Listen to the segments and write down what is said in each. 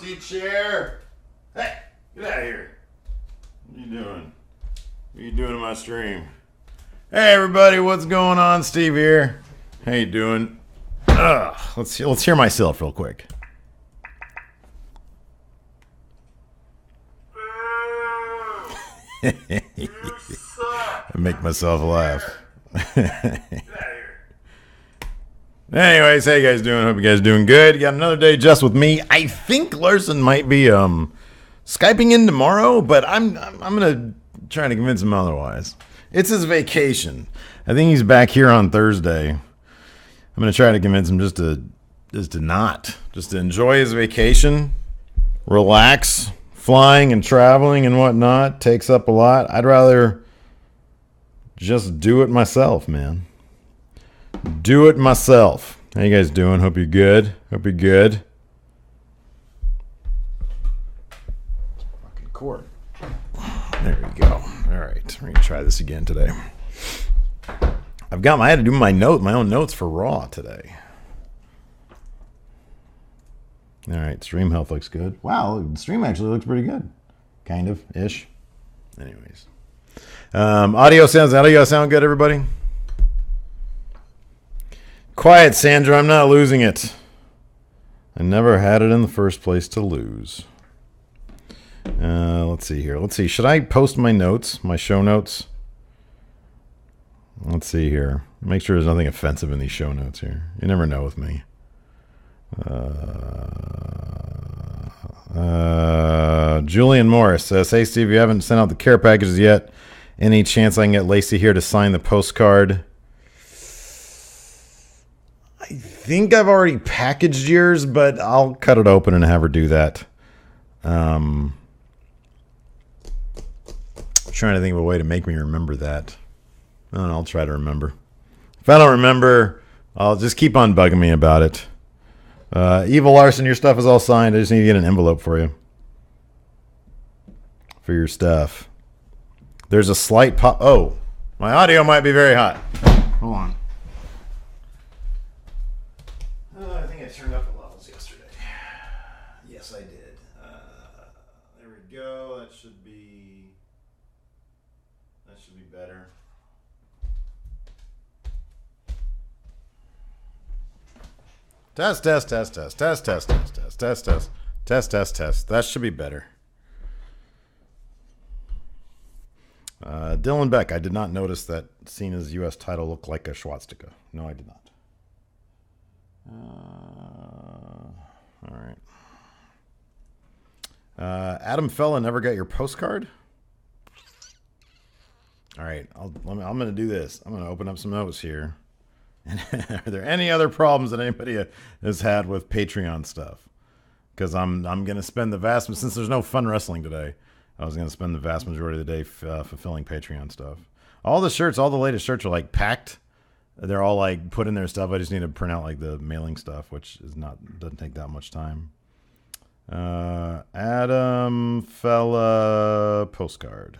empty chair. Hey, get out of here. What are you doing? What are you doing in my stream? Hey everybody, what's going on? Steve here. How you doing? Let's hear myself real quick. I make myself laugh. Anyways, how you guys doing? Hope you guys doing good. You got another day just with me. I think Larson might be Skyping in tomorrow, but I'm gonna try to convince him otherwise. It's his vacation. I think he's back here on Thursday. I'm gonna try to convince him just to enjoy his vacation, relax. Flying and traveling and whatnot takes up a lot. I'd rather just do it myself, man. Do it myself. How you guys doing? Hope you're good. Hope you're good. Fucking cord. There we go. All right, we're gonna try this again today. I had to do my own notes for Raw today. All right, stream health looks good. Wow, the stream actually looks pretty good. Kind of, ish. Anyways. Audio sound good, everybody? Quiet, Sandra, I'm not losing it. I never had it in the first place to lose. Let's see here. Let's see, should I post my notes, my show notes? Let's see here. Make sure there's nothing offensive in these show notes here. You never know with me. Julian Morris says, hey Steve, you haven't sent out the care packages yet. Any chance I can get Lacey here to sign the postcard? I think I've already packaged yours, but I'll cut it open and have her do that. I'm trying to think of a way to make me remember that. I'll try to remember. If I don't remember, I'll just keep on bugging me about it. Evil Larson, your stuff is all signed. I just need to get an envelope for you. For your stuff. There's a slight pop. Oh, my audio might be very hot. Hold on. I think I turned up the levels yesterday. Yes, I did. There we go. That should be better. Test. That should be better. Dylan Beck, I did not notice that Cena's U.S. title looked like a swastika. No, I did not. All right. Adam Fella never got your postcard? All right, I'm going to do this. I'm going to open up some notes here. Are there any other problems that anybody has had with Patreon stuff? Because I'm going to spend since there's no fun wrestling today, I was going to spend the vast majority of the day fulfilling Patreon stuff. All the latest shirts are like packed. They're all like put in their stuff. I just need to print out like the mailing stuff, which doesn't take that much time. Adam Fella postcard.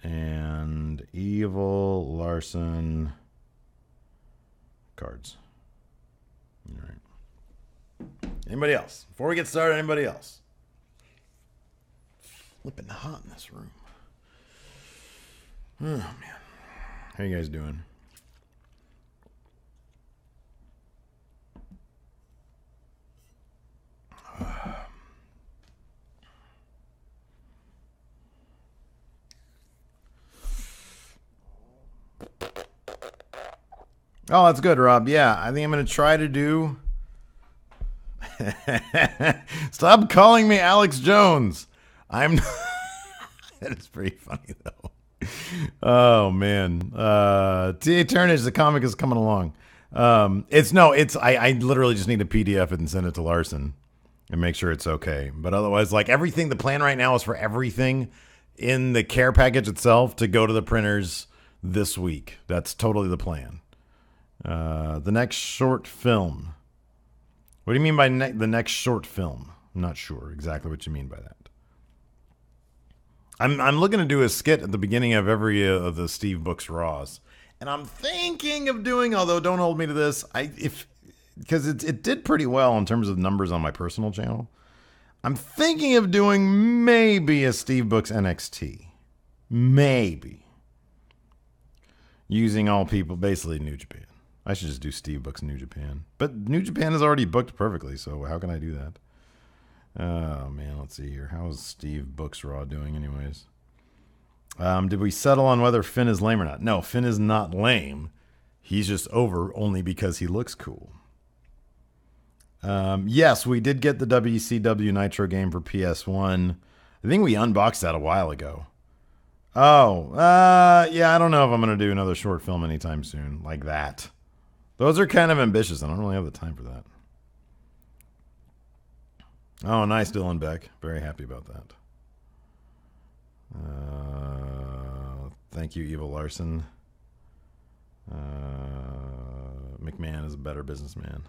And Evil Larson cards. All right. Anybody else? Before we get started, anybody else? Flipping hot in this room. Oh, man. How you guys doing? Oh, that's good, Rob. Yeah, I think I'm going to try to do... Stop calling me Alex Jones. I'm not... That is pretty funny, though. Oh, man. T.A. Turnage, the comic is coming along. I literally just need to PDF it and send it to Larson and make sure it's okay. But otherwise, like everything, the plan right now is for everything in the care package itself to go to the printers this week. That's totally the plan. The next short film. What do you mean by the next short film? I'm not sure exactly what you mean by that. I'm looking to do a skit at the beginning of every of the Steve Books Raws, and I'm thinking of doing. Although don't hold me to this. because it did pretty well in terms of numbers on my personal channel. I'm thinking of doing maybe a Steve Books NXT. Maybe. Using all people, basically New Japan. I should just do Steve Books New Japan. But New Japan is already booked perfectly, so how can I do that? Oh, man, let's see here. How is Steve Books Raw doing anyways? Did we settle on whether Finn is lame or not? No, Finn is not lame. He's just over only because he looks cool. Yes, we did get the WCW Nitro game for PS1. I think we unboxed that a while ago. Oh, yeah, I don't know if I'm going to do another short film anytime soon like that. Those are kind of ambitious. I don't really have the time for that. Oh, nice, Dylan Beck. Very happy about that. Thank you, Eva Larson. McMahon is a better businessman.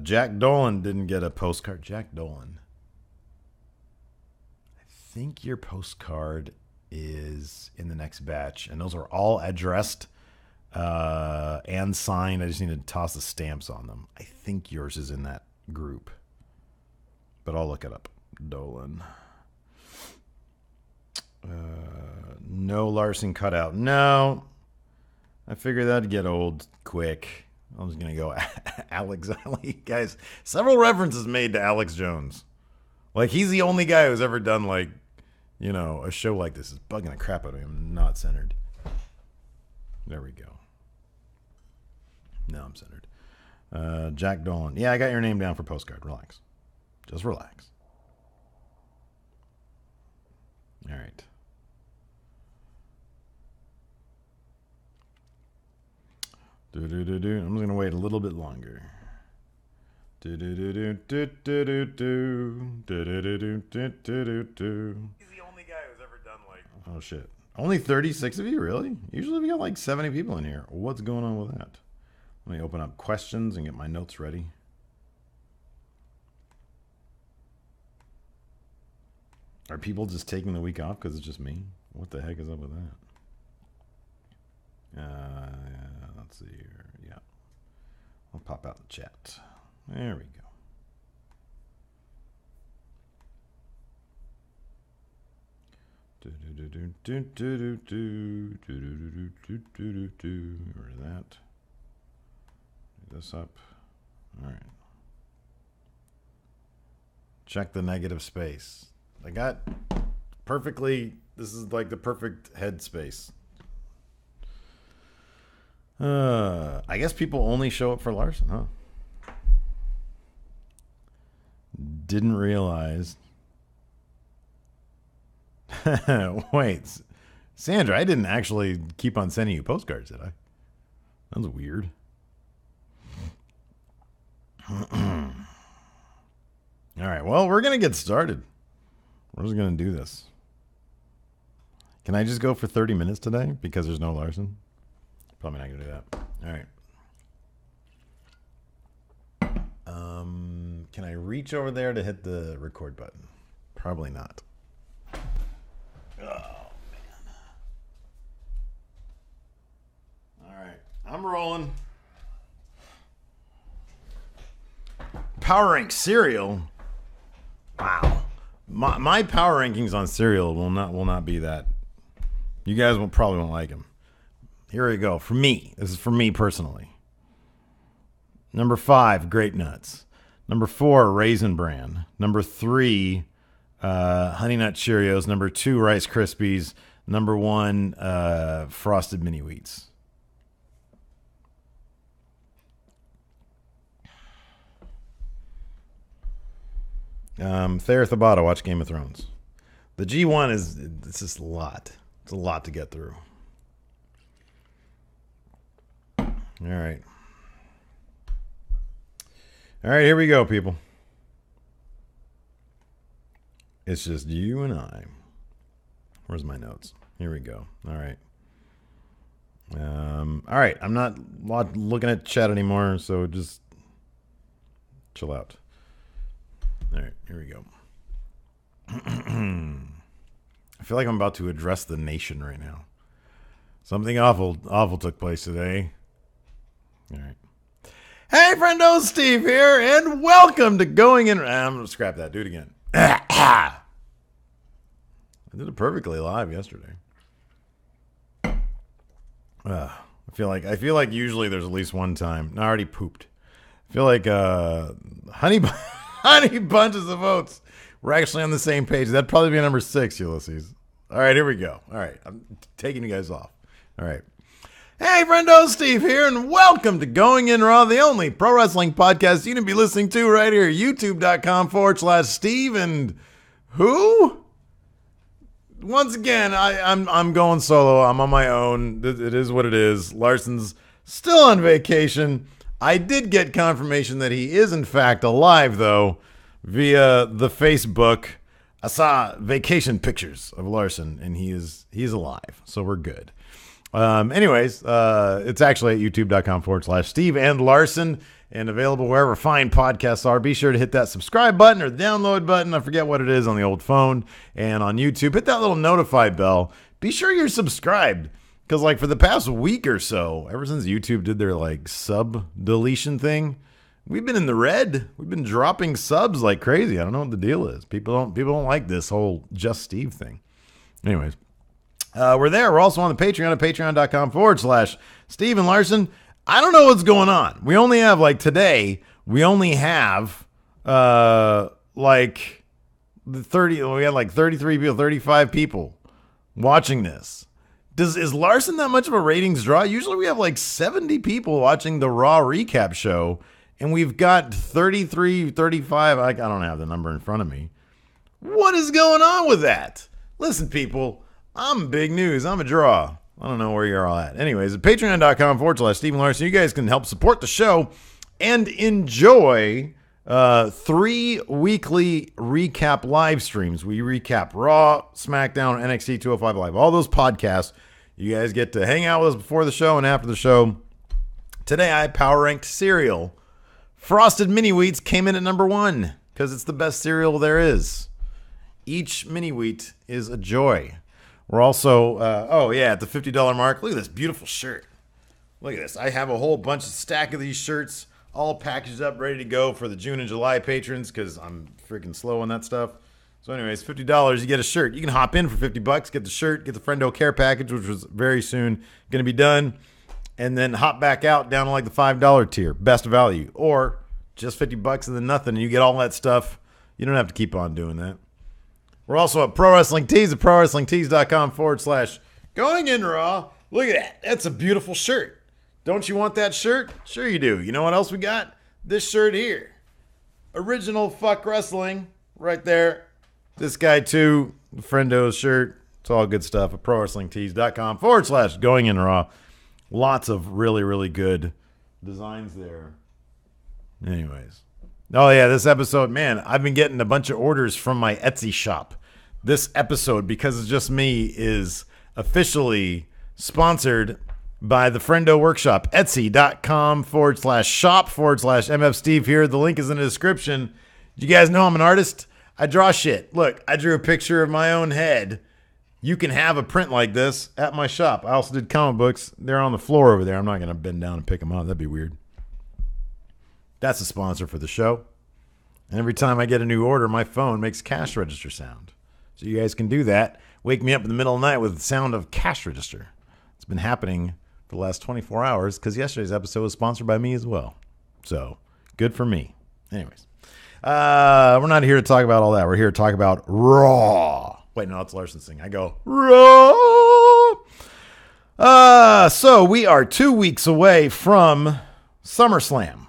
Jack Dolan didn't get a postcard. Jack Dolan. I think your postcard is in the next batch, and those are all addressed and signed. I just need to toss the stamps on them. I think yours is in that group, but I'll look it up. Dolan. No Larson cutout. No. I figured that'd get old quick. I was going to go Alex Ali. Guys, several references made to Alex Jones. Like, he's the only guy who's ever done, like, you know, a show like this. Is bugging the crap out of him. Not centered. There we go. Now I'm centered. Jack Dolan. Yeah, I got your name down for postcard. Relax. Just relax. All right. I'm just going to wait a little bit longer. He's the only guy who's ever done like... Oh, shit. Only 36 of you? Really? Usually we got like 70 people in here. What's going on with that? Let me open up questions and get my notes ready. Are people just taking the week off because it's just me? What the heck is up with that? Let's see here. Yeah. I'll pop out the chat. There we go. Where is that? Do this up. All right. Check the negative space. I got perfectly, this is like the perfect head space. I guess people only show up for Larson, huh? Didn't realize. Wait, Sandra, I didn't actually keep on sending you postcards, did I? That was weird. All right, well, we're going to get started. We're just going to do this. Can I just go for 30 minutes today because there's no Larson? Probably not going to do that. All right. Can I reach over there to hit the record button? Probably not. Oh, man. All right. I'm rolling. Power rank cereal. Wow. My power rankings on cereal will not be that. You guys probably won't like them. Here we go. For me. This is for me personally. Number 5, Grape Nuts. Number 4, Raisin Bran. Number 3, Honey Nut Cheerios. Number 2, Rice Krispies. Number 1, Frosted Mini Wheats. Thayer Thabata, watch Game of Thrones. The G1 it's just a lot. It's a lot to get through. All right. All right, here we go, people. It's just you and I. Where's my notes? Here we go. All right. All right. I'm not looking at chat anymore, so just chill out. All right, here we go. I feel like I'm about to address the nation right now. Something awful took place today. All right. Hey, friendo, Steve here, and welcome to Going In. I'm going to scrap that. Do it again. I did it perfectly live yesterday. I feel like usually there's at least one time. No, I already pooped. I feel like honey bunches of oats. We're actually on the same page. That'd probably be number 6, Ulysses. All right, here we go. All right, I'm taking you guys off. All right. Hey, friendo, Steve here, and welcome to Going In Raw, the only pro wrestling podcast you can be listening to right here, youtube.com/Steve and who? Once again, I'm going solo. I'm on my own. It is what it is. Larson's still on vacation. I did get confirmation that he is, in fact, alive, though, via the Facebook. I saw vacation pictures of Larson, and he's alive, so we're good. Anyways, it's actually at youtube.com/Steve and Larson and available wherever fine podcasts are. Be sure to hit that subscribe button or download button. I forget what it is on the old phone. And on YouTube, hit that little notify bell. Be sure you're subscribed. Because like for the past week or so, ever since YouTube did their like sub deletion thing, we've been in the red. We've been dropping subs like crazy. I don't know what the deal is. People don't like this whole Just Steve thing. Anyways. We're there. We're also on the Patreon at patreon.com/Steve and Larson. I don't know what's going on. We only have today, we only have like 30, we had like 33 people, 35 people watching this. Is Larson that much of a ratings draw? Usually we have like 70 people watching the Raw recap show, and we've got 33, 35. I don't have the number in front of me. What is going on with that? Listen, people. I'm big news. I'm a draw. I don't know where you're all at. Anyways, at patreon.com/Stephen Larson, you guys can help support the show and enjoy 3 weekly recap live streams. We recap Raw, SmackDown, NXT 205 Live, all those podcasts. You guys get to hang out with us before the show and after the show. Today, I power ranked cereal. Frosted Mini Wheats came in at number 1 because it's the best cereal there is. Each mini wheat is a joy. We're also, at the $50 mark. Look at this beautiful shirt. Look at this. I have a whole stack of these shirts all packaged up, ready to go for the June and July patrons because I'm freaking slow on that stuff. So anyways, $50, you get a shirt. You can hop in for $50, get the shirt, get the Friendo Care package, which was very soon going to be done, and then hop back out down to like the $5 tier, best value, or just $50 and then nothing, and you get all that stuff. You don't have to keep on doing that. We're also at Pro Wrestling Tees at prowrestlingtees.com/Going In Raw. Look at that. That's a beautiful shirt. Don't you want that shirt? Sure you do. You know what else we got? This shirt here. Original Fuck Wrestling. Right there. This guy too. Friendo's shirt. It's all good stuff at prowrestlingtees.com/Going In Raw. Lots of really, really good designs there. Anyways. Oh, yeah, this episode, man, I've been getting a bunch of orders from my Etsy shop. This episode, because it's just me, is officially sponsored by the Friendo Workshop. Etsy.com/shop/MFSteve here. The link is in the description. You guys know I'm an artist. I draw shit. Look, I drew a picture of my own head. You can have a print like this at my shop. I also did comic books. They're on the floor over there. I'm not going to bend down and pick them up. That'd be weird. That's a sponsor for the show. And every time I get a new order, my phone makes cash register sound. So you guys can do that. Wake me up in the middle of the night with the sound of cash register. It's been happening for the last 24 hours because yesterday's episode was sponsored by me as well. So good for me. Anyways, we're not here to talk about all that. We're here to talk about Raw. Wait, no, that's Larson's thing. I go, Raw. So we are 2 weeks away from SummerSlam.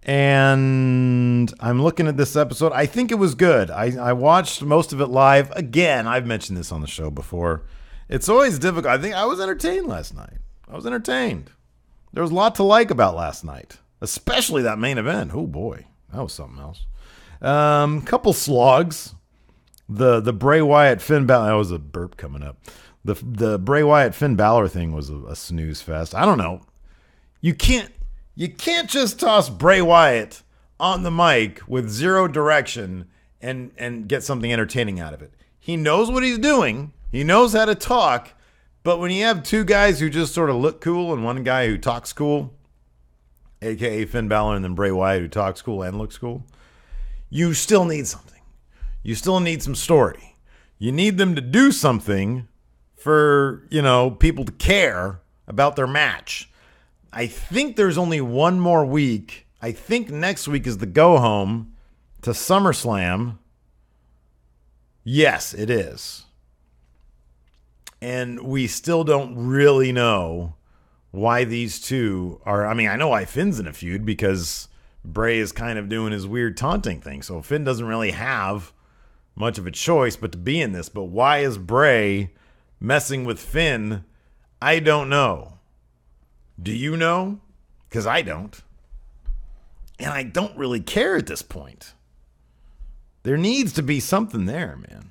And I'm looking at this episode. I think it was good. I watched most of it live. Again, I've mentioned this on the show before. It's always difficult. I think I was entertained last night. I was entertained. There was a lot to like about last night, especially that main event. Oh, boy. That was something else. Couple slogs. The Bray Wyatt Finn Balor. That was a burp coming up. The Bray Wyatt Finn Balor thing was a snooze fest. I don't know. You can't just toss Bray Wyatt on the mic with zero direction and get something entertaining out of it. He knows what he's doing. He knows how to talk. But when you have two guys who just sort of look cool and one guy who talks cool, a.k.a. Finn Balor, and then Bray Wyatt, who talks cool and looks cool, you still need something. You still need some story. You need them to do something for, people to care about their match. I think there's only one more week. I think next week is the go-home to SummerSlam. Yes, it is. And we still don't really know why these two are. I mean, I know why Finn's in a feud because Bray is kind of doing his weird taunting thing. So Finn doesn't really have much of a choice but to be in this. But why is Bray messing with Finn? I don't know. Do you know? Because I don't. And I don't really care at this point. There needs to be something there, man.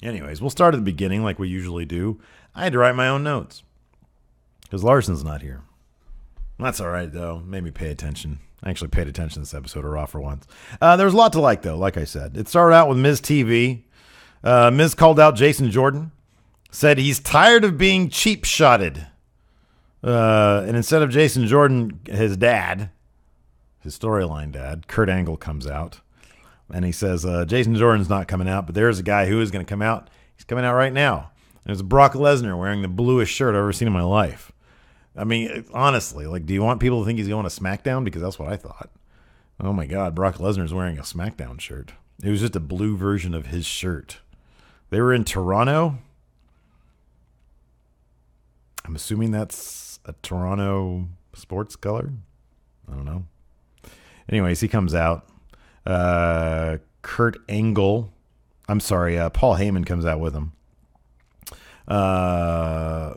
Anyways, we'll start at the beginning like we usually do. I had to write my own notes because Larson's not here. That's all right, though. Made me pay attention. I actually paid attention to this episode of Raw for once. There's a lot to like, though, like I said. It started out with Miz TV. Miz called out Jason Jordan, said he's tired of being cheap-shotted. And instead of Jason Jordan, his dad, his storyline dad, Kurt Angle, comes out. And he says, Jason Jordan's not coming out, but there's a guy who is going to come out. He's coming out right now. And it's Brock Lesnar wearing the bluest shirt I've ever seen in my life. I mean, honestly, do you want people to think he's going to SmackDown? Because that's what I thought. Oh, my God, Brock Lesnar's wearing a SmackDown shirt. It was just a blue version of his shirt. They were in Toronto. I'm assuming that's a Toronto sports color. I don't know. Anyways, he comes out. Kurt Angle. I'm sorry, Paul Heyman comes out with him.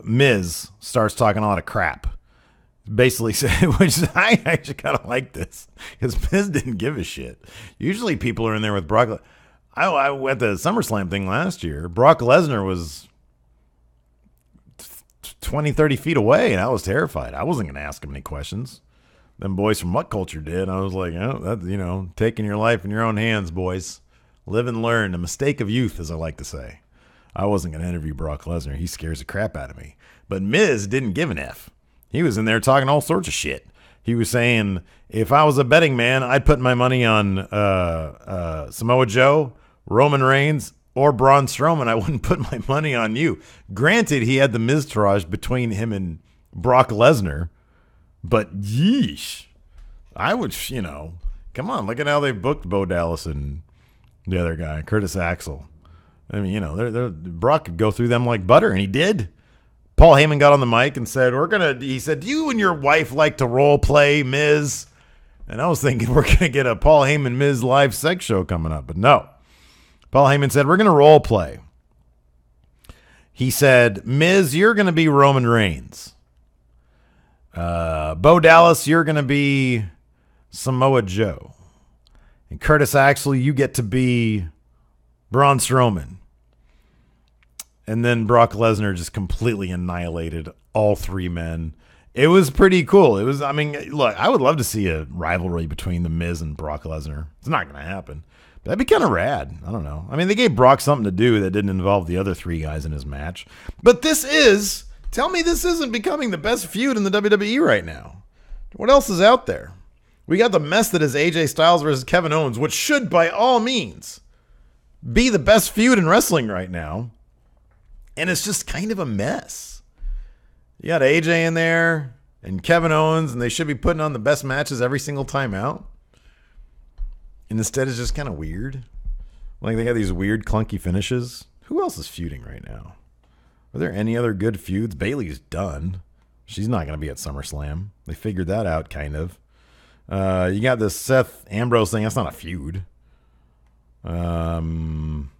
Miz starts talking a lot of crap. Basically said, which I actually kind of like this because Miz didn't give a shit. Usually people are in there with Brock. I at the SummerSlam thing last year, Brock Lesnar was 20, 30 feet away, and I was terrified. I wasn't going to ask him any questions. Them boys from What Culture did. I was like, that's, taking your life in your own hands, boys. Live and learn. The mistake of youth, as I like to say. I wasn't going to interview Brock Lesnar. He scares the crap out of me. But Miz didn't give an F. He was in there talking all sorts of shit. He was saying, if I was a betting man, I'd put my money on Samoa Joe, Roman Reigns, or Braun Strowman. I wouldn't put my money on you. Granted, he had the Miztourage between him and Brock Lesnar. But yeesh, I would, come on, look at how they booked Bo Dallas and the other guy, Curtis Axel. I mean, Brock could go through them like butter, and he did. Paul Heyman got on the mic and said, he said, do you and your wife like to role play, Miz? And I was thinking we're going to get a Paul Heyman Miz live sex show coming up, but no. Paul Heyman said, we're going to role play. He said, Miz, you're going to be Roman Reigns. Bo Dallas, you're going to be Samoa Joe. And Curtis Axel, you get to be Braun Strowman. And then Brock Lesnar just completely annihilated all three men. It was pretty cool. Look, I would love to see a rivalry between The Miz and Brock Lesnar. It's not going to happen. But that'd be kind of rad. I don't know. I mean, they gave Brock something to do that didn't involve the other three guys in his match. But tell me this isn't becoming the best feud in the WWE right now. What else is out there? We got the mess that is AJ Styles versus Kevin Owens, which should, by all means, be the best feud in wrestling right now. And it's just kind of a mess. You got AJ in there and Kevin Owens, and they should be putting on the best matches every single time out. And instead, it's just kind of weird. Like, they got these weird, clunky finishes. Who else is feuding right now? Are there any other good feuds? Bayley's done. She's not going to be at SummerSlam. They figured that out, kind of. You got this Seth Ambrose thing. That's not a feud. Jinder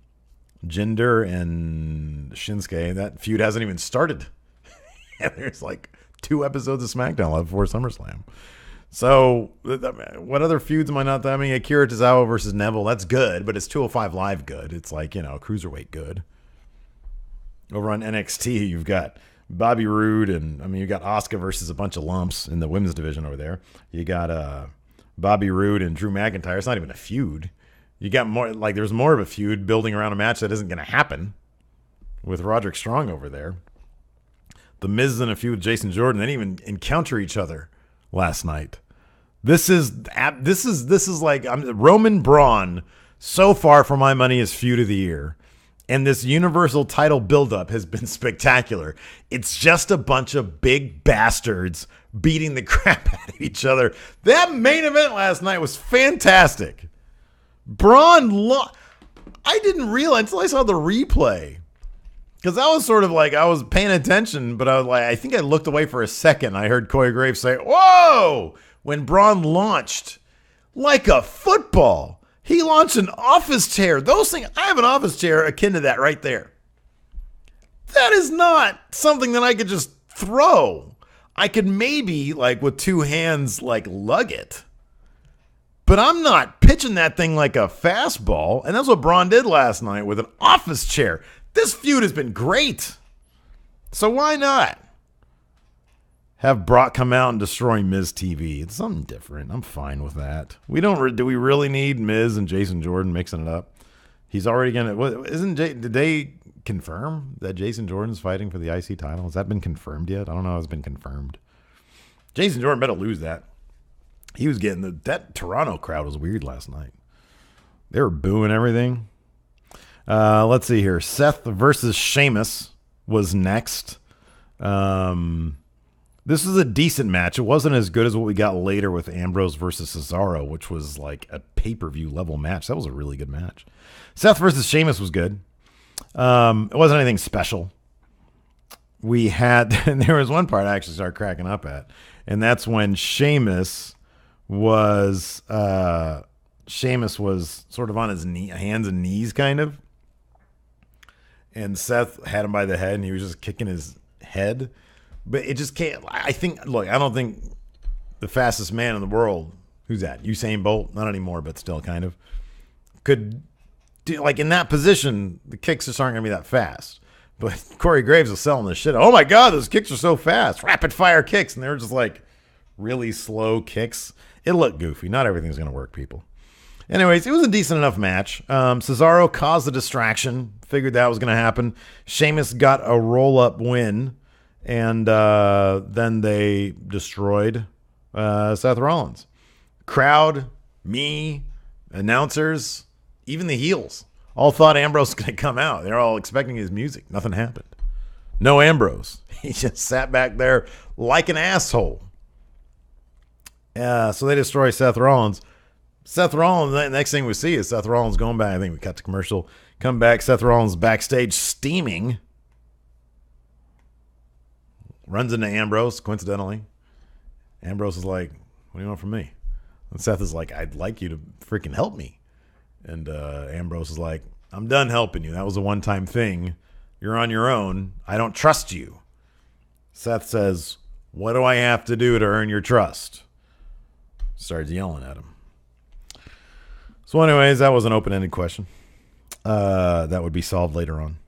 and Shinsuke. That feud hasn't even started. There's like 2 episodes of SmackDown left before SummerSlam. So, what other feuds am I not? I mean, Akira Tozawa versus Neville. That's good, but it's 205 Live good. It's like, cruiserweight good. Over on NXT, you've got Bobby Roode, and you've got Asuka versus a bunch of lumps in the women's division over there. You got Bobby Roode and Drew McIntyre. It's not even a feud. You got more, there's more of a feud building around a match that isn't going to happen with Roderick Strong over there. The Miz is in a feud with Jason Jordan. They didn't even encounter each other last night. This is like Roman Braun. So far, for my money, is feud of the year. And this Universal title buildup has been spectacular. It's just a bunch of big bastards beating the crap out of each other. That main event last night was fantastic. I didn't realize until I saw the replay. Because I was sort of like, I was paying attention, but I was like, I think I looked away for a second. I heard Corey Graves say, "Whoa!" when Braun launched like a football. He launched an office chair. Those things, I have an office chair akin to that right there. That is not something that I could just throw. I could maybe, like, with two hands, like, lug it. But I'm not pitching that thing like a fastball. And that's what Braun did last night with an office chair. This feud has been great. So why not have Brock come out and destroy Miz TV? It's something different. I'm fine with that. Do we really need Miz and Jason Jordan mixing it up? He's already did they confirm that Jason Jordan's fighting for the IC title? Has that been confirmed yet? I don't know if it's been confirmed. Jason Jordan better lose that. He was getting that Toronto crowd was weird last night. They were booing everything. Let's see here. Seth versus Sheamus was next. This is a decent match. It wasn't as good as what we got later with Ambrose versus Cesaro, which was like a pay-per-view level match. That was a really good match. Seth versus Sheamus was good. It wasn't anything special. There was one part I actually started cracking up at, and that's when Sheamus was sort of on his hands and knees, kind of. And Seth had him by the head, and he was just kicking his head. But it just can't. I don't think the fastest man in the world, who's that? Usain Bolt? Not anymore, but still kind of. Could do, like, in that position, the kicks just aren't going to be that fast. But Corey Graves was selling this shit. Oh my God, those kicks are so fast. Rapid fire kicks. And they were just like really slow kicks. It looked goofy. Not everything's going to work, people. Anyways, it was a decent enough match. Cesaro caused a distraction. Figured that was going to happen. Sheamus got a roll-up win. And then they destroyed Seth Rollins. Crowd, me, announcers, even the heels all thought Ambrose was going to come out. They're all expecting his music. Nothing happened. No Ambrose. He just sat back there like an asshole. So they destroy Seth Rollins. The next thing we see is Seth Rollins going back. I think we cut to commercial. Come back. Seth Rollins backstage steaming. Runs into Ambrose, coincidentally. Ambrose is like, "What do you want from me?" And Seth is like, "I'd like you to freaking help me." And Ambrose is like, "I'm done helping you. That was a one-time thing. You're on your own. I don't trust you." Seth says, "What do I have to do to earn your trust?" Starts yelling at him. So anyways, that was an open-ended question. That would be solved later on.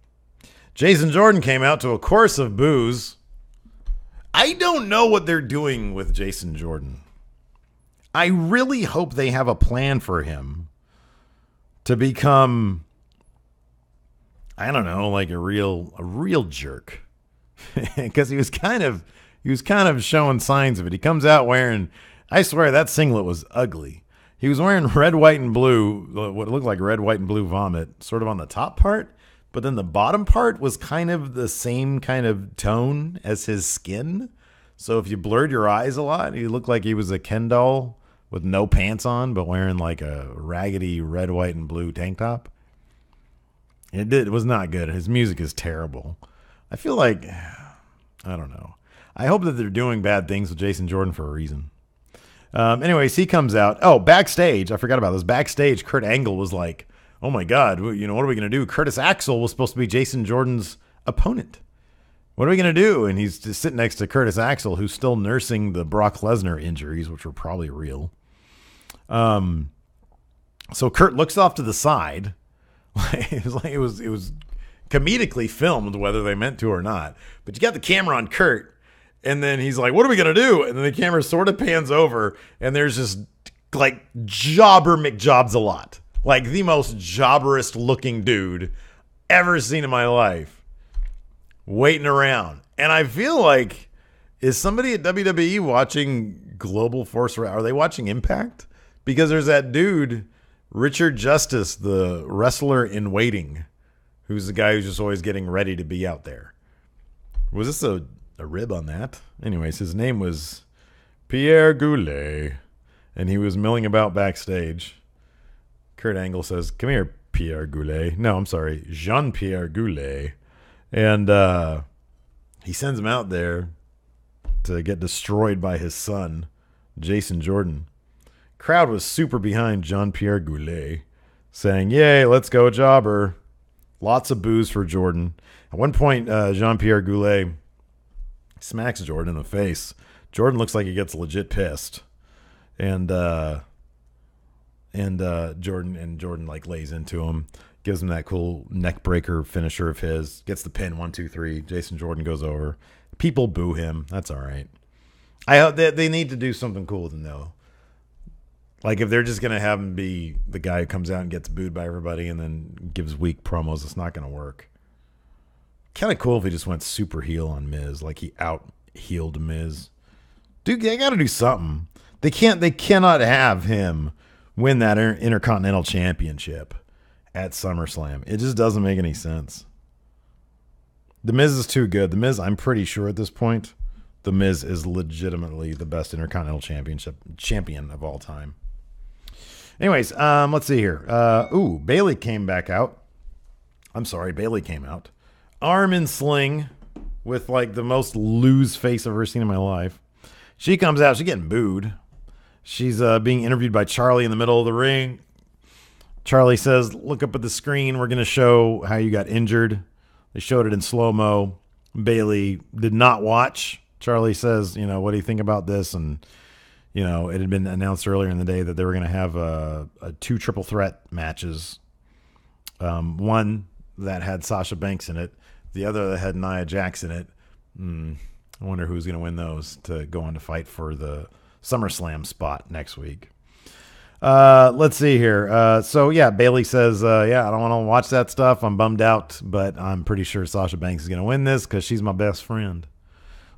Jason Jordan came out to a chorus of boos. I don't know what they're doing with Jason Jordan. I really hope they have a plan for him to become, I don't know, like a real jerk. Because he was kind of showing signs of it. He comes out wearing, I swear that singlet was ugly. He was wearing red, white, and blue, what looked like red, white, and blue vomit, sort of on the top part. But then the bottom part was kind of the same kind of tone as his skin. So if you blurred your eyes a lot, he looked like he was a Ken doll with no pants on, but wearing like a raggedy red, white, and blue tank top. It was not good. His music is terrible. I feel like, I don't know. I hope that they're doing bad things with Jason Jordan for a reason. Anyways, he comes out. Oh, backstage. I forgot about this. Backstage, Kurt Angle was like, "Oh my God, what are we going to do?" Curtis Axel was supposed to be Jason Jordan's opponent. What are we going to do? And he's just sitting next to Curtis Axel, who's still nursing the Brock Lesnar injuries, which were probably real. So Kurt looks off to the side. It was comedically filmed, whether they meant to or not. But you got the camera on Kurt, and then he's like, "What are we going to do?" And then the camera sort of pans over, and there's just like Jobber McJobs a lot. Like the most jobberest looking dude ever seen in my life. Waiting around. And I feel like Is somebody at WWE watching Global Force? Are they watching Impact? Because there's that dude, Richard Justice, the wrestler in waiting, who's the guy who's just always getting ready to be out there. Was this a rib on that? Anyways, his name was Pierre Goulet, and he was milling about backstage. Kurt Angle says, "Come here, Pierre Goulet." No, I'm sorry, Jean-Pierre Goulet. And he sends him out there to get destroyed by his son, Jason Jordan. Crowd was super behind Jean-Pierre Goulet, saying, "Yay, let's go, jobber." Lots of boos for Jordan. At one point, Jean-Pierre Goulet smacks Jordan in the face. Jordan looks like he gets legit pissed. And Jordan like lays into him, gives him that cool neck breaker finisher of his, gets the pin 1, 2, 3. Jason Jordan goes over. People boo him. That's all right. They need to do something cool with him though. Like if they're just gonna have him be the guy who comes out and gets booed by everybody and then gives weak promos, it's not gonna work. Kind of cool if he just went super heel on Miz, like he out healed Miz. Dude, they got to do something. They cannot have him win that Intercontinental Championship at SummerSlam. It just doesn't make any sense. The Miz is too good. The Miz, I'm pretty sure at this point, The Miz is legitimately the best Intercontinental champion of all time. Anyways, let's see here. Bayley came back out. Bayley came out. Arm in sling with like the most lose face I've ever seen in my life. She comes out. She's getting booed. She's being interviewed by Charlie in the middle of the ring. Charlie says, "Look up at the screen. We're going to show how you got injured." They showed it in slow-mo. Bayley did not watch. Charlie says, "What do you think about this?" And, it had been announced earlier in the day that they were going to have 2 triple threat matches. One that had Sasha Banks in it. The other that had Nia Jax in it. I wonder who's going to win those to go on to fight for the SummerSlam spot next week. Let's see here. Bayley says, I don't want to watch that stuff. I'm bummed out, but I'm pretty sure Sasha Banks is going to win this because she's my best friend.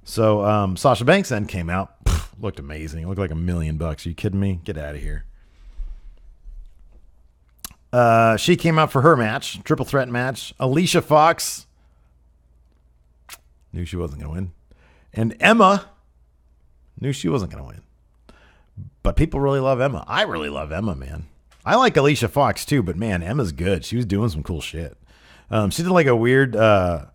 So Sasha Banks then came out. Looked amazing. Looked like $1 million. Are you kidding me? Get out of here. She came out for her match, triple threat match. Alicia Fox knew she wasn't going to win. And Emma knew she wasn't going to win. But people really love Emma. I really love Emma, man. I like Alicia Fox too, but man, Emma's good. She was doing some cool shit. She did like a weird, not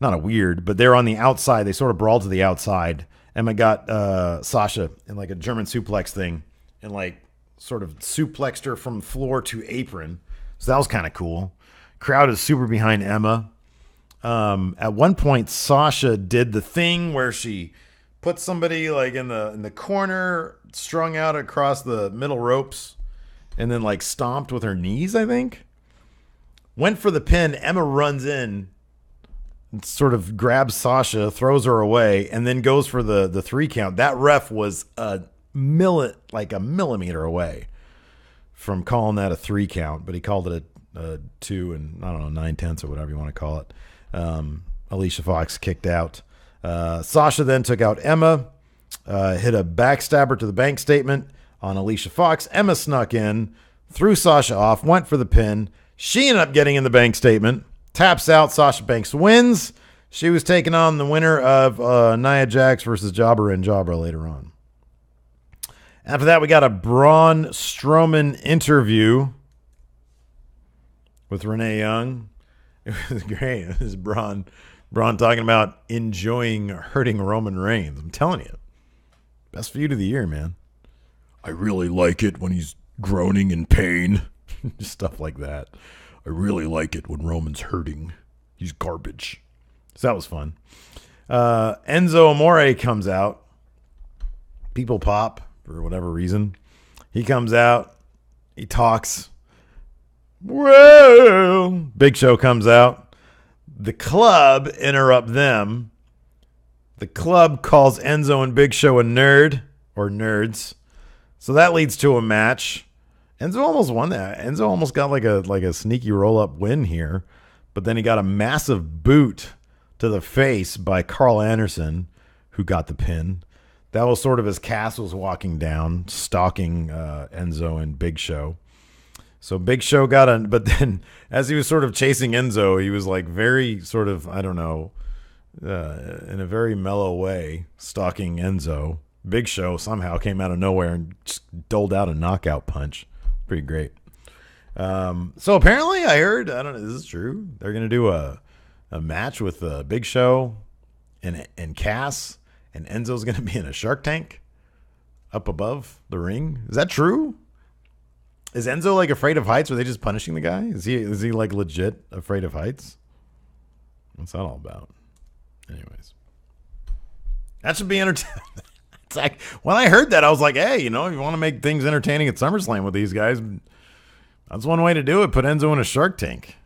a weird, but they're on the outside. They sort of brawled to the outside. Emma got Sasha in like a German suplex thing and like sort of suplexed her from floor to apron. So that was kind of cool. Crowd is super behind Emma. At one point, Sasha did the thing where she put somebody like in the corner, strung out across the middle ropes, and then like stomped with her knees, I think. Went for the pin. Emma runs in and sort of grabs Sasha, throws her away, and then goes for the 3 count. That ref was a millimeter away from calling that a 3 count, but he called it a 2 and 9/10 or whatever you want to call it. Alicia Fox kicked out. Sasha then took out Emma, hit a backstabber to the bank statement on Alicia Fox. Emma snuck in, threw Sasha off, went for the pin. She ended up getting in the bank statement, taps out. Sasha Banks wins. She was taking on the winner of Nia Jax versus Jobber and Jobber later on. After that, we got a Braun Strowman interview with Renee Young. It was great. It was Braun talking about enjoying hurting Roman Reigns. I'm telling you, best feud of the year, man. I really like it when he's groaning in pain. Just stuff like that. I really like it when Roman's hurting. He's garbage. So that was fun. Enzo Amore comes out. People pop for whatever reason. He comes out. He talks. Well, Big Show comes out. The club interrupt them. The club calls Enzo and Big Show a nerd or nerds. So that leads to a match. Enzo almost won that. Enzo almost got like a sneaky roll-up win here. But then he got a massive boot to the face by Carl Anderson, who got the pin. That was sort of as Cass was walking down, stalking Enzo and Big Show. So Big Show but then as he was sort of chasing Enzo, he was like very sort of, I don't know, in a very mellow way, stalking Enzo. Big Show somehow came out of nowhere and just doled out a knockout punch. Pretty great. So apparently I heard, I don't know, is this true? They're going to do a match with Big Show and Cass, and Enzo's going to be in a shark tank up above the ring. Is that true? Is Enzo like afraid of heights? Or are they just punishing the guy? Is he like legit afraid of heights? What's that all about? Anyways, that should be entertaining. It's like, when I heard that, I was like, hey, you know, if you want to make things entertaining at SummerSlam with these guys, that's one way to do it. Put Enzo in a shark tank.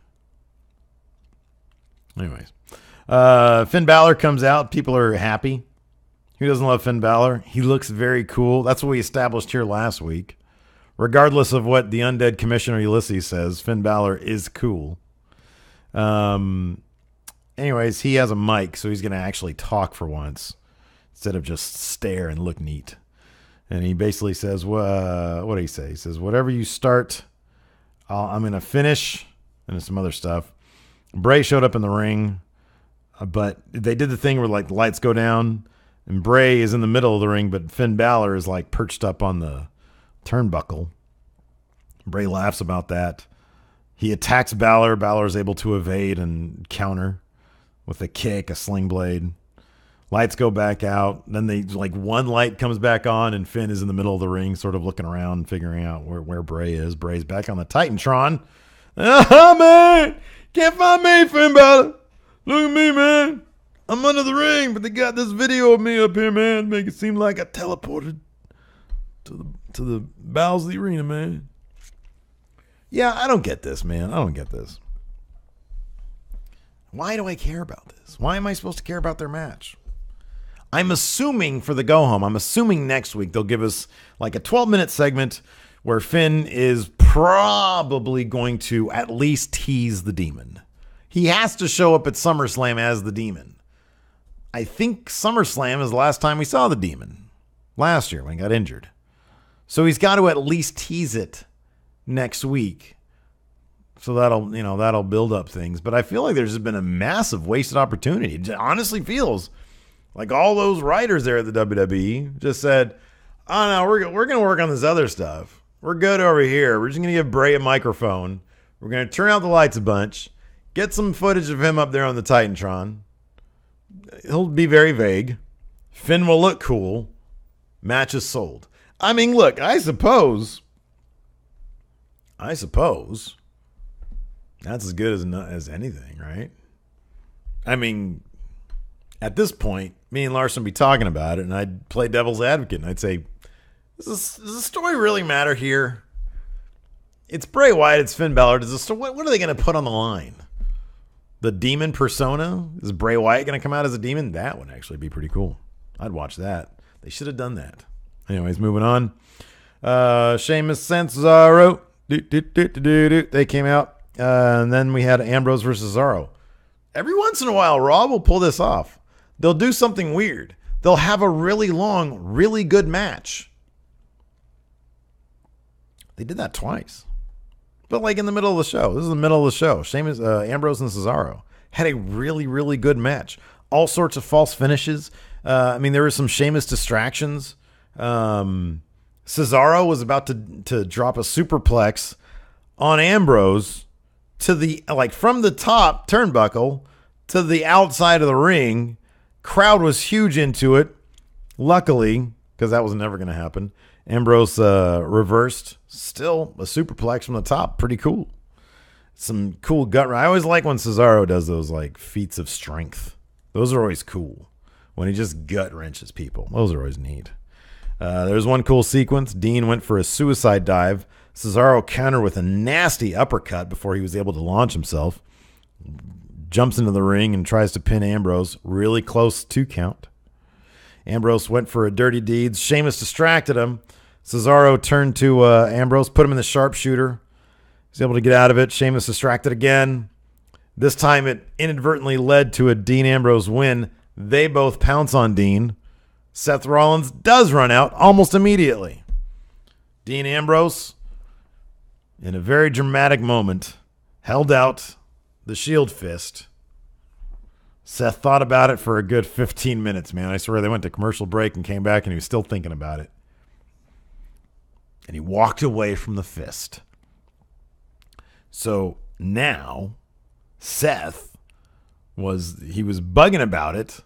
Anyways, Finn Balor comes out. People are happy. Who doesn't love Finn Balor? He looks very cool. That's what we established here last week. Regardless of what the undead Commissioner Ulysses says, Finn Balor is cool. Anyways, he has a mic, so he's going to actually talk for once instead of just stare and look neat. And he basically says, what do he say? He says, whatever you start, I'm going to finish, and some other stuff. Bray showed up in the ring, but they did the thing where like the lights go down, and Bray is in the middle of the ring, but Finn Balor is like perched up on the turnbuckle. Bray laughs about that. He attacks Balor. Balor is able to evade and counter with a kick, a sling blade. Lights go back out. Then one light comes back on, and Finn is in the middle of the ring, sort of looking around, figuring out where Bray is. Bray's back on the Titantron. Man, can't find me, Finn Balor. Look at me, man. I'm under the ring, but they got this video of me up here, man. Make it seem like I teleported to the bowels of the arena, man. Yeah, I don't get this, man. I don't get this. Why do I care about this? Why am I supposed to care about their match? I'm assuming for the go-home, I'm assuming next week they'll give us like a 12-minute segment where Finn is probably going to at least tease the Demon. He has to show up at SummerSlam as the Demon. I think SummerSlam is the last time we saw the Demon. Last year when he got injured. So he's got to at least tease it next week. So that'll build up things. But I feel like there's been a massive wasted opportunity. It honestly feels like all those writers there at the WWE just said, oh no, we're going to work on this other stuff. We're good over here. We're just going to give Bray a microphone. We're going to turn out the lights a bunch. Get some footage of him up there on the Titantron. He'll be very vague. Finn will look cool. Match is sold. I mean, look, I suppose that's as good as anything, right? I mean, at this point, me and Larson would be talking about it, and I'd play devil's advocate, and I'd say, does the story really matter here? It's Bray Wyatt, it's Finn Balor. What are they going to put on the line? The Demon persona? Is Bray Wyatt going to come out as a demon? That would actually be pretty cool. I'd watch that. They should have done that. Anyways, moving on. Sheamus and Cesaro. They came out. And then we had Ambrose versus Cesaro. Every once in a while, Raw will pull this off. They'll do something weird. They'll have a really long, really good match. They did that twice. But like in the middle of the show. This is the middle of the show. Sheamus, Ambrose and Cesaro had a really, really good match. All sorts of false finishes. I mean, there were some Sheamus distractions. Cesaro was about to drop a superplex on Ambrose to the, like, from the top turnbuckle to the outside of the ring. Crowd was huge into it. Luckily, because that was never going to happen, Ambrose reversed. Still a superplex from the top. Pretty cool. Some cool gut. I always like when Cesaro does those like feats of strength. Those are always cool. When he just gut wrenches people. Those are always neat. There's one cool sequence. Dean went for a suicide dive. Cesaro countered with a nasty uppercut before he was able to launch himself. Jumps into the ring and tries to pin Ambrose. Really close 2 count. Ambrose went for a dirty deeds. Sheamus distracted him. Cesaro turned to Ambrose, put him in the sharpshooter. He's able to get out of it. Sheamus distracted again. This time it inadvertently led to a Dean Ambrose win. They both pounce on Dean. Seth Rollins does run out almost immediately. Dean Ambrose, in a very dramatic moment, held out the Shield fist. Seth thought about it for a good 15 minutes, man. I swear they went to commercial break and came back and he was still thinking about it. And he walked away from the fist. So now Seth was bugging about it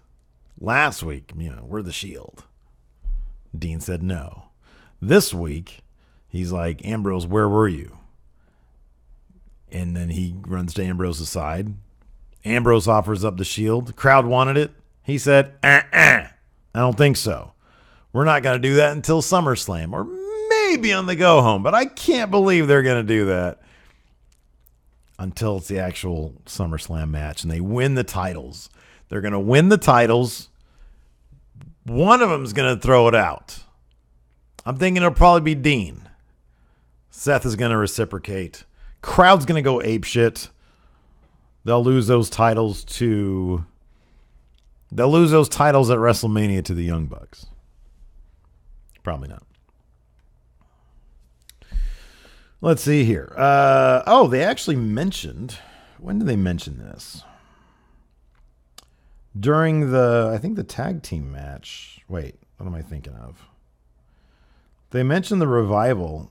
last week. We're the Shield. Dean said no. This week, he's like, Ambrose, where were you? And then he runs to Ambrose's side. Ambrose offers up the Shield. The crowd wanted it. He said, I don't think so. We're not going to do that until SummerSlam or maybe on the go home, but I can't believe they're going to do that until it's the actual SummerSlam match and they win the titles. They're going to win the titles. One of them's going to throw it out. I'm thinking it'll probably be Dean. Seth is going to reciprocate. Crowd's going to go apeshit. They'll lose those titles at WrestleMania to the Young Bucks. Probably not. Let's see here. They actually mentioned, when did they mention this? During the tag team match. Wait, what am I thinking of? They mentioned the Revival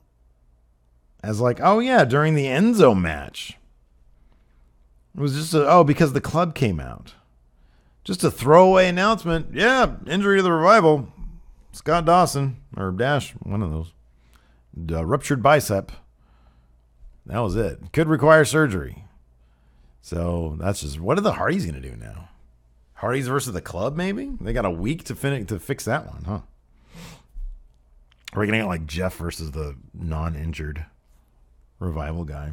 as like, during the Enzo match. It was just because the club came out. Just a throwaway announcement. Yeah, injury to the Revival. Scott Dawson, or Dash, one of those. Ruptured bicep. That was it. Could require surgery. So that's just, what are the Hardys going to do now? Hardys versus the club, maybe? They got a week to fix that one, huh? Are we going to get like Jeff versus the non-injured Revival guy?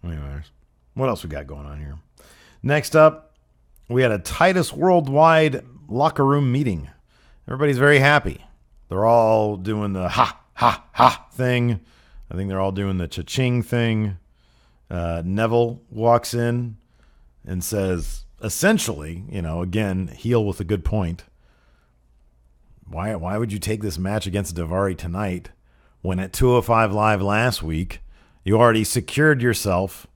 Anyways, what else we got going on here? Next up, we had a Titus Worldwide locker room meeting. Everybody's very happy. They're all doing the ha, ha, ha thing. I think they're all doing the cha-ching thing. Neville walks in and says, essentially, again, heel with a good point. Why would you take this match against Daivari tonight when at 205 Live last week, you already secured yourself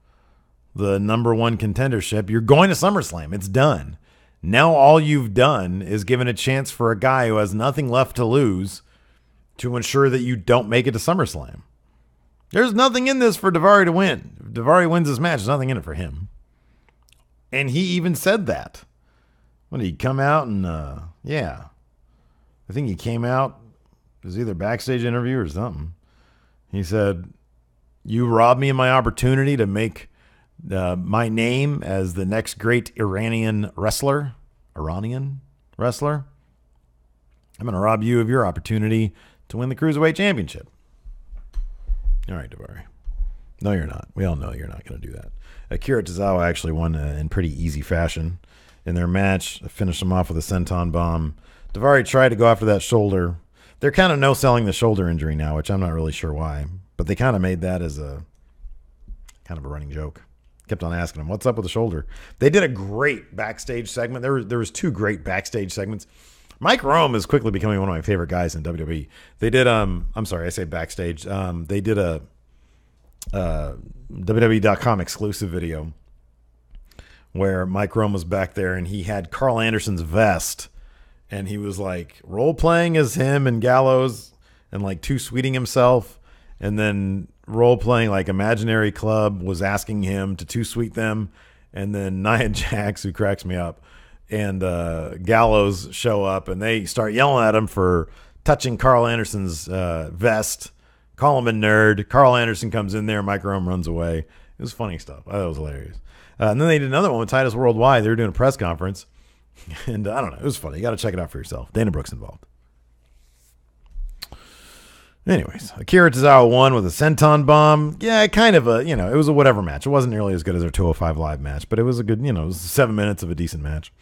the number one contendership? You're going to SummerSlam. It's done. Now all you've done is given a chance for a guy who has nothing left to lose to ensure that you don't make it to SummerSlam. There's nothing in this for Daivari to win. If Daivari wins this match, there's nothing in it for him. And he even said that. When did he come out and, I think he came out, it was either backstage interview or something. He said, you robbed me of my opportunity to make my name as the next great Iranian wrestler. I'm going to rob you of your opportunity to win the Cruiserweight Championship. All right, Daivari. No, you're not. We all know you're not going to do that. Akira Tozawa actually won in pretty easy fashion in their match. Finished him off with a senton bomb. Daivari tried to go after that shoulder. They're kind of no-selling the shoulder injury now, which I'm not really sure why. But they kind of made that as a kind of a running joke. Kept on asking him, what's up with the shoulder? They did a great backstage segment. There was two great backstage segments. Mike Rome is quickly becoming one of my favorite guys in WWE. They did, I'm sorry, I say backstage. They did a WWE.com exclusive video where Mike Rome was back there and he had Carl Anderson's vest and he was like role playing as him and Gallows and like too sweeting himself, and then role playing like Imaginary Club was asking him to too sweet them, and then Nia Jax, who cracks me up, and Gallows show up and they start yelling at him for touching Carl Anderson's vest, call him a nerd. Carl Anderson comes in there, Mike Rome runs away. It was funny stuff. I thought it was hilarious. And then they did another one with Titus Worldwide. They were doing a press conference, and I don't know, it was funny. You got to check it out for yourself. Dana Brooks involved. Anyways, Akira Tozawa won with a senton bomb. Yeah, kind of a, it was a whatever match. It wasn't nearly as good as their 205 Live match, but it was a good, it was 7 minutes of a decent match.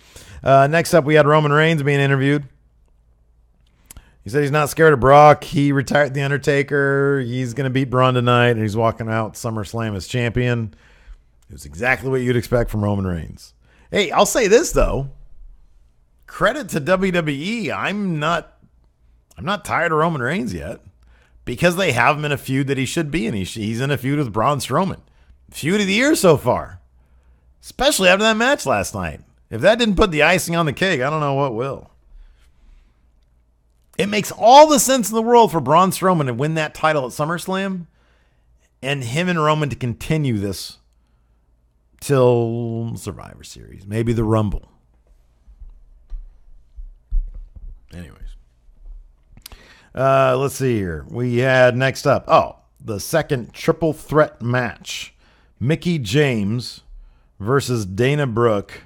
Next up, we had Roman Reigns being interviewed. He said he's not scared of Brock. He retired The Undertaker. He's going to beat Braun tonight, and he's walking out SummerSlam as champion. It was exactly what you'd expect from Roman Reigns. Hey, I'll say this, though. credit to WWE. I'm not tired of Roman Reigns yet because they have him in a feud that he should be in. He's in a feud with Braun Strowman. Feud of the year so far, especially after that match last night. If that didn't put the icing on the cake, I don't know what will. It makes all the sense in the world for Braun Strowman to win that title at SummerSlam and him and Roman to continue this till Survivor Series, maybe the Rumble. Anyways, let's see here. We had next up, the second triple threat match. Mickie James versus Dana Brooke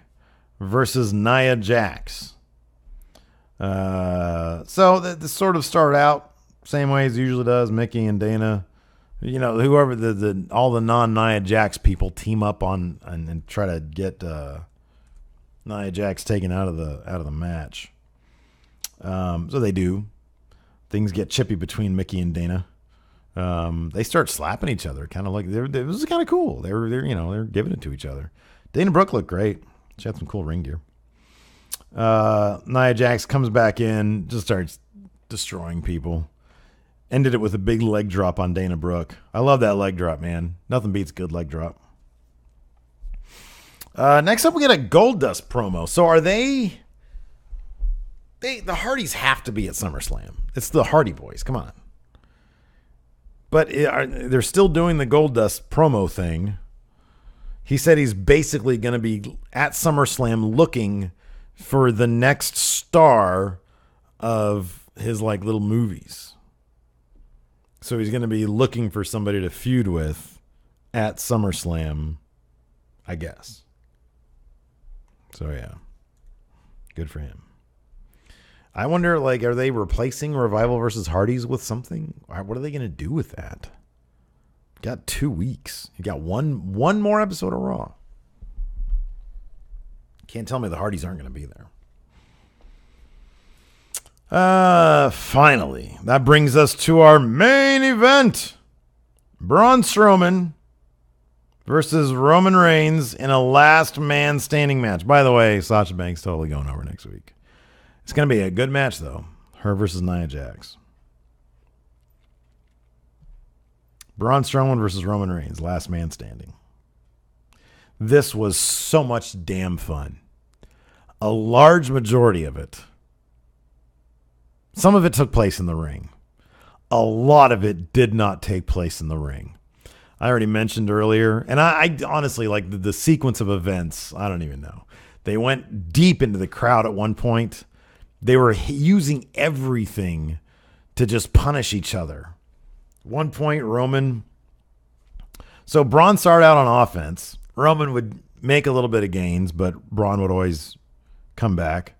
versus Nia Jax. So this sort of started out same way as it usually does. Mickie and Dana, whoever all the non-Nia Jax people team up on and try to get Nia Jax taken out of the match. So they do. Things get chippy between Mickie and Dana. They start slapping each other, kind of like it was kind of cool. They're giving it to each other. Dana Brooke looked great. She had some cool ring gear. Nia Jax comes back in, just starts destroying people. Ended it with a big leg drop on Dana Brooke. I love that leg drop, man. Nothing beats good leg drop. Next up, we get a Goldust promo. So are the Hardys have to be at SummerSlam. It's the Hardy Boys. Come on. But they're still doing the Goldust promo thing. He said he's basically going to be at SummerSlam looking for the next star of his little movies. So he's going to be looking for somebody to feud with at SummerSlam, I guess. So yeah, good for him. I wonder, are they replacing Revival versus Hardys with something? What are they going to do with that? Got 2 weeks. You got one more episode of Raw. Can't tell me the Hardys aren't going to be there. Finally, that brings us to our main event. Braun Strowman versus Roman Reigns in a last man standing match. By the way, Sasha Banks totally going over next week. It's going to be a good match, though. Her versus Nia Jax. Braun Strowman versus Roman Reigns, last man standing. This was so much damn fun. A large majority of it. Some of it took place in the ring. A lot of it did not take place in the ring. I already mentioned earlier, and I honestly, the sequence of events, I don't even know. They went deep into the crowd at one point. They were using everything to just punish each other. At one point, so Braun started out on offense. Roman would make a little bit of gains, but Braun would always come back.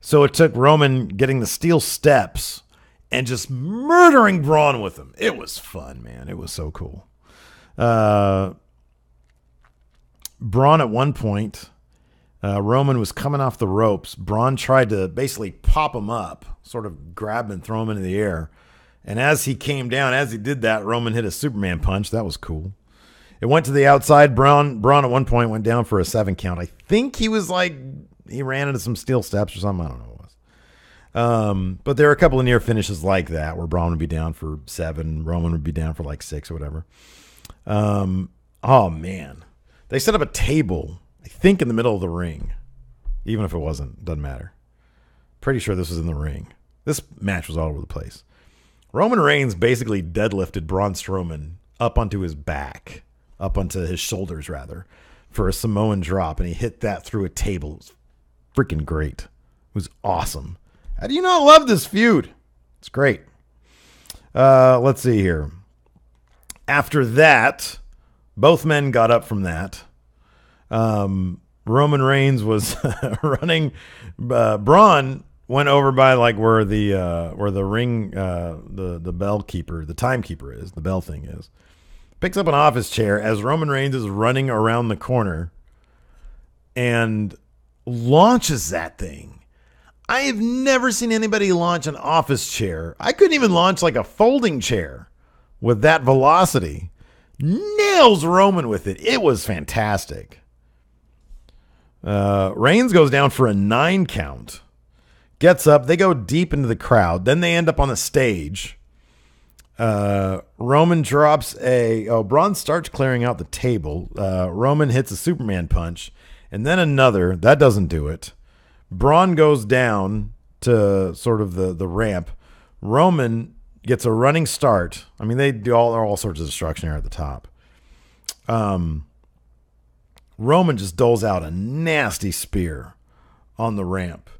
So it took Roman getting the steel steps and just murdering Braun with them. It was fun, man. It was so cool. Braun at one point, Roman was coming off the ropes. Braun tried to basically pop him up, sort of grab him and throw him into the air. And as he came down, as he did that, Roman hit a Superman punch. That was cool. It went to the outside. Braun at one point went down for a 7 count. I think he was he ran into some steel steps or something. I don't know what it was. But there were a couple of near finishes like that where Braun would be down for 7. Roman would be down for 6 or whatever. Oh, man. They set up a table, I think, in the middle of the ring. Even if it wasn't, doesn't matter. Pretty sure this was in the ring. This match was all over the place. Roman Reigns basically deadlifted Braun Strowman up onto his back, up onto his shoulders, rather, for a Samoan drop, and he hit that through a table. It was freaking great. It was awesome. How do you not love this feud? It's great. Let's see here. After that, both men got up from that. Roman Reigns was running. Braun went over by where the ring, the bell keeper, the timekeeper is, the bell thing is. Picks up an office chair as Roman Reigns is running around the corner and launches that thing. I have never seen anybody launch an office chair. I couldn't even launch a folding chair with that velocity. Nails Roman with it. It was fantastic. Reigns goes down for a 9 count. Gets up. They go deep into the crowd. Then they end up on the stage. Roman drops Braun starts clearing out the table. Roman hits a Superman punch. And then another. That doesn't do it. Braun goes down to sort of the ramp. Roman gets a running start. I mean, they do all sorts of destruction here at the top. Roman just doles out a nasty spear on the ramp.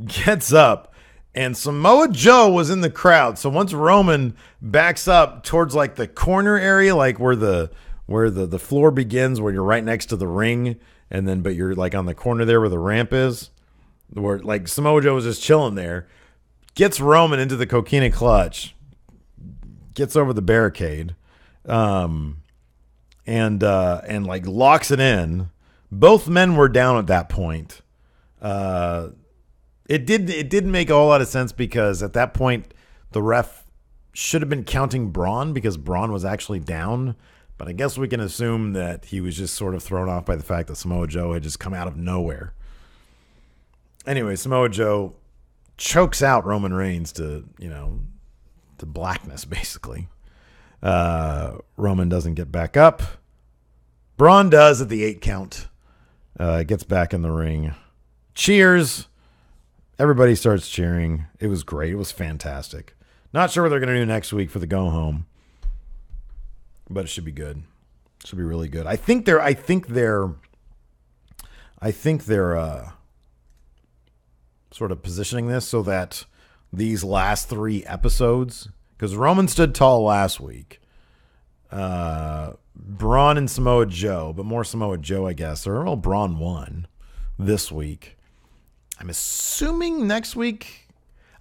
Gets up, and Samoa Joe was in the crowd. So once Roman backs up towards like the corner area, like where the floor begins, where you're right next to the ring, and then but you're like on the corner there where the ramp is, where like Samoa Joe was just chilling there. Gets Roman into the coquina clutch, gets over the barricade, and like locks it in. Both men were down at that point. It didn't make a whole lot of sense because at that point the ref should have been counting Braun because Braun was actually down. But I guess we can assume that he was just sort of thrown off by the fact that Samoa Joe had just come out of nowhere. Anyway, Samoa Joe chokes out Roman Reigns to blackness, basically. Roman doesn't get back up. Braun does at the 8 count. Gets back in the ring. Cheers. Everybody starts cheering. It was great. It was fantastic. Not sure what they're going to do next week for the go home, but it should be good. It should be really good. I think they're sort of positioning this so that these last 3 episodes, because Roman stood tall last week, Braun and Samoa Joe, but more Samoa Joe, I guess, or Braun won this week. I'm assuming next week,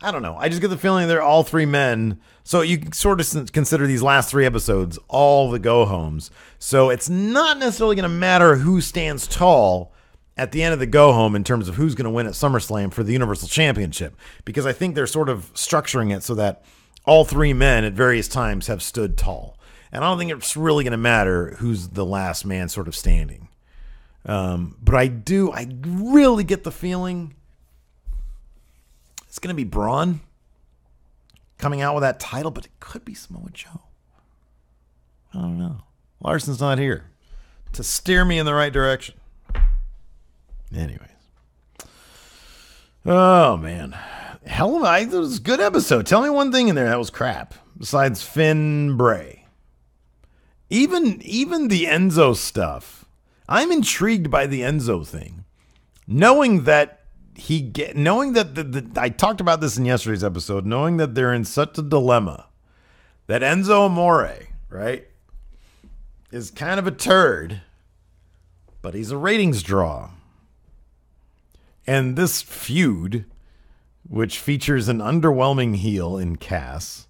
I don't know. I just get the feeling they're all 3 men. So you sort of consider these last 3 episodes all the go-homes. So it's not necessarily going to matter who stands tall at the end of the go-home in terms of who's going to win at SummerSlam for the Universal Championship. Because I think they're sort of structuring it so that all 3 men at various times have stood tall. And I don't think it's really going to matter who's the last man sort of standing. But I really get the feeling it's going to be Braun coming out with that title, but it could be Samoa Joe. I don't know. Larson's not here to steer me in the right direction. Anyways. Oh, man. It was a good episode. Tell me one thing in there that was crap, besides Finn Bray. Even the Enzo stuff. I'm intrigued by the Enzo thing. Knowing that I talked about this in yesterday's episode, knowing that they're in such a dilemma that Enzo Amore, right, is kind of a turd, but he's a ratings draw. And this feud, which features an underwhelming heel in Cass,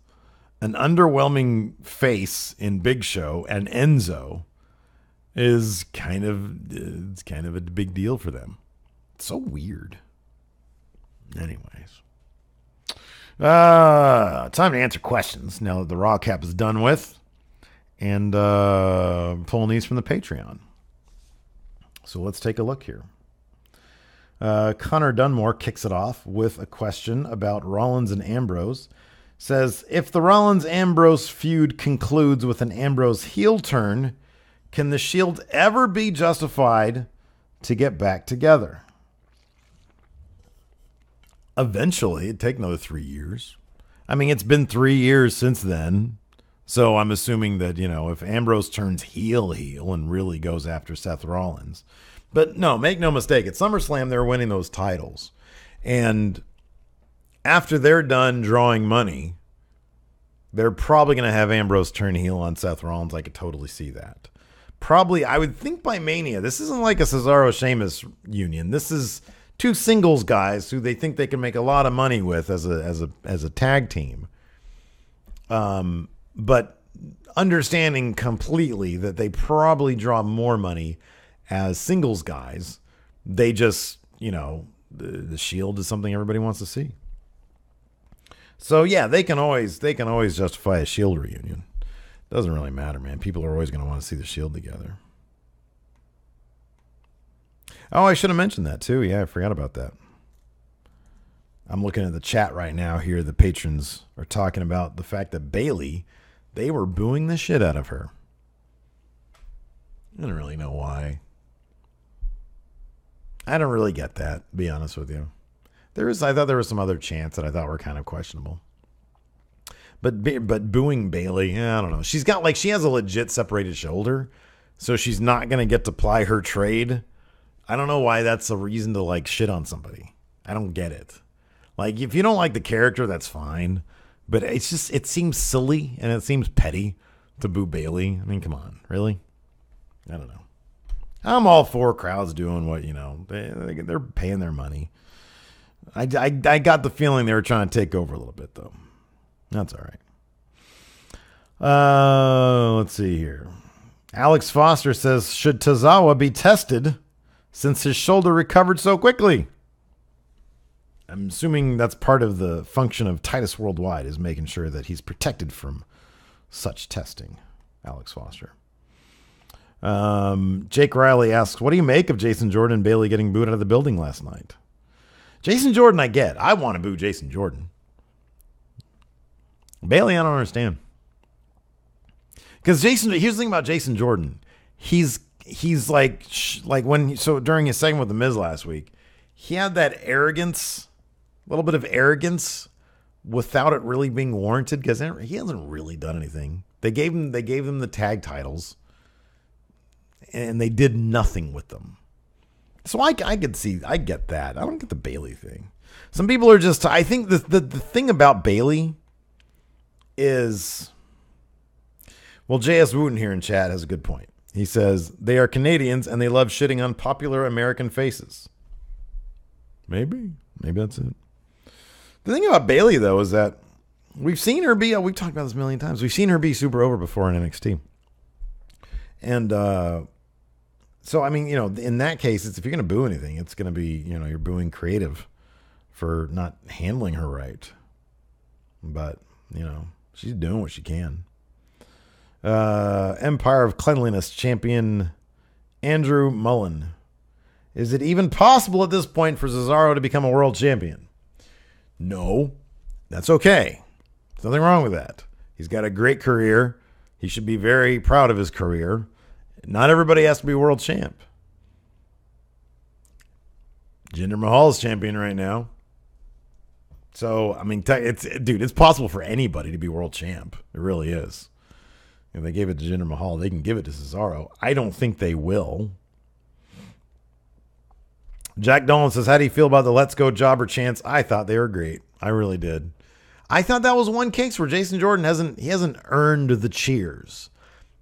an underwhelming face in Big Show, and Enzo, is kind of a big deal for them. It's so weird. Anyways. Time to answer questions now that the Raw Cap is done with. And pulling these from the Patreon. So let's take a look here. Connor Dunmore kicks it off with a question about Rollins and Ambrose. Says, if the Rollins-Ambrose feud concludes with an Ambrose heel turn, can the Shield ever be justified to get back together? Eventually. It'd take another 3 years. I mean, it's been 3 years since then. So I'm assuming that, if Ambrose turns heel and really goes after Seth Rollins. But no, make no mistake. At SummerSlam, they're winning those titles. And after they're done drawing money, they're probably going to have Ambrose turn heel on Seth Rollins. I could totally see that. Probably, I would think by Mania. This isn't like a Cesaro-Sheamus union. This is 2 singles guys who they think they can make a lot of money with as a tag team. But understanding completely that they probably draw more money as singles guys, they just, the Shield is something everybody wants to see. So yeah, they can always justify a Shield reunion. Doesn't really matter, man. People are always going to want to see the Shield together. Oh, I should have mentioned that too. Yeah, I forgot about that. I'm looking at the chat right now here. The patrons are talking about the fact that Bailey, they were booing the shit out of her. I don't really know why. I don't really get that, to be honest with you. I thought there was some other chants that I thought were kind of questionable. But booing Bailey, I don't know. She has a legit separated shoulder, so she's not going to get to ply her trade. I don't know why that's a reason to like shit on somebody. I don't get it. Like, if you don't like the character, that's fine. But it seems silly and it seems petty to boo Bailey. I mean, come on, really? I don't know. I'm all for crowds doing what, they're paying their money. I got the feeling they were trying to take over a little bit, though. That's all right. Let's see here. Alex Foster says, should Tozawa be tested since his shoulder recovered so quickly? I'm assuming that's part of the function of Titus Worldwide, is making sure that he's protected from such testing. Alex Foster. Jake Riley asks, what do you make of Jason Jordan and Bailey getting booed out of the building last night? Jason Jordan, I get. I want to boo Jason Jordan. Bailey, I don't understand. Because here's the thing about Jason Jordan. He's like during his segment with The Miz last week, he had that arrogance, a little bit of arrogance without it really being warranted, because he hasn't really done anything. They gave him the tag titles, and they did nothing with them. So I get that. I don't get the Bailey thing. Some people are just, I think the thing about Bailey is, well, J.S. Wooten here in chat has a good point. He says, they are Canadians and they love shitting on popular American faces. Maybe that's it. The thing about Bailey, though, is that we've seen her be, we've talked about this a million times, we've seen her be super over before in NXT. And so, I mean, in that case, if you're going to boo anything, it's going to be, you're booing creative for not handling her right. But, she's doing what she can. Empire of Cleanliness champion Andrew Mullen. Is it even possible at this point for Cesaro to become a world champion? No. That's okay. There's nothing wrong with that. He's got a great career. He should be very proud of his career. Not everybody has to be world champ. Jinder Mahal's champion right now. So, I mean, it's possible for anybody to be world champ. It really is. If they gave it to Jinder Mahal, they can give it to Cesaro. I don't think they will. Jack Dolan says, how do you feel about the Let's Go Jobber chants? I thought they were great. I really did. I thought that was one case where Jason Jordan hasn't earned the cheers.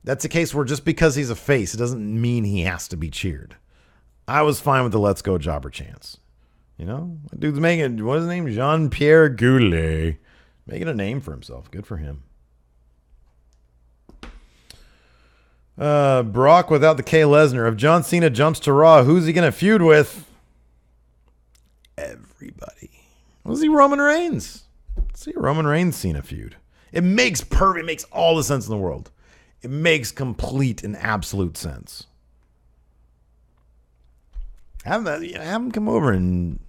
That's a case where just because he's a face, it doesn't mean he has to be cheered. I was fine with the Let's Go Jobber chants. Dude's making, what's his name? Jean-Pierre Goulet. Making a name for himself. Good for him. Brock without the K. Lesnar. If John Cena jumps to Raw, who's he going to feud with? Everybody. Was he Roman Reigns? Let's see a Roman Reigns Cena feud. It makes all the sense in the world. It makes complete and absolute sense. Have him come over and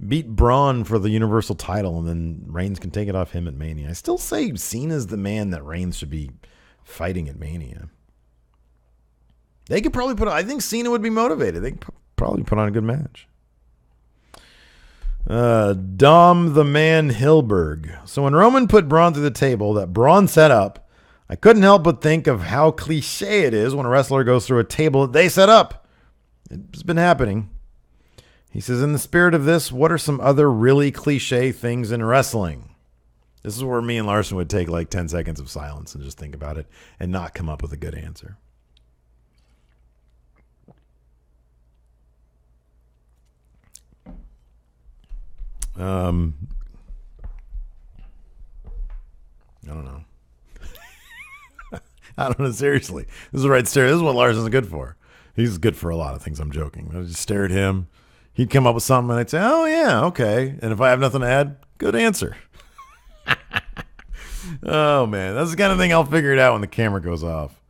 beat Braun for the Universal title, and then Reigns can take it off him at Mania. I still say Cena's the man that Reigns should be fighting at Mania. They could probably I think Cena would be motivated. They could probably put on a good match. Dom the Man Hilberg. So when Roman put Braun through the table that Braun set up, I couldn't help but think of how cliche it is when a wrestler goes through a table that they set up. It's been happening. He says, in the spirit of this, what are some other really cliche things in wrestling? This is where me and Larson would take like 10 seconds of silence and just think about it and not come up with a good answer. I don't know. I don't know. Seriously, this is the right stare. This is what Larson's good for. He's good for a lot of things. I'm joking. I just stare at him. He'd come up with something, and I'd say, "Oh yeah, okay." And if I have nothing to add, good answer. Oh man, that's the kind of thing I'll figure it out when the camera goes off.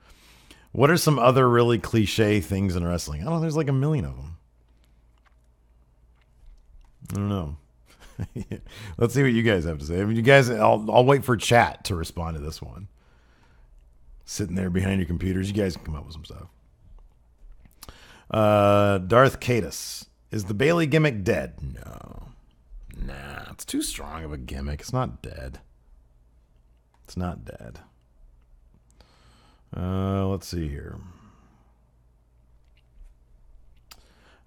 What are some other really cliche things in wrestling? I don't know. There's like a million of them. I don't know. Let's see what you guys have to say. I mean, you guys, I'll wait for chat to respond to this one. Sitting there behind your computers, you guys can come up with some stuff. Darth Cadus. Is the Bailey gimmick dead? No. Nah, it's too strong of a gimmick. It's not dead. It's not dead. Let's see here.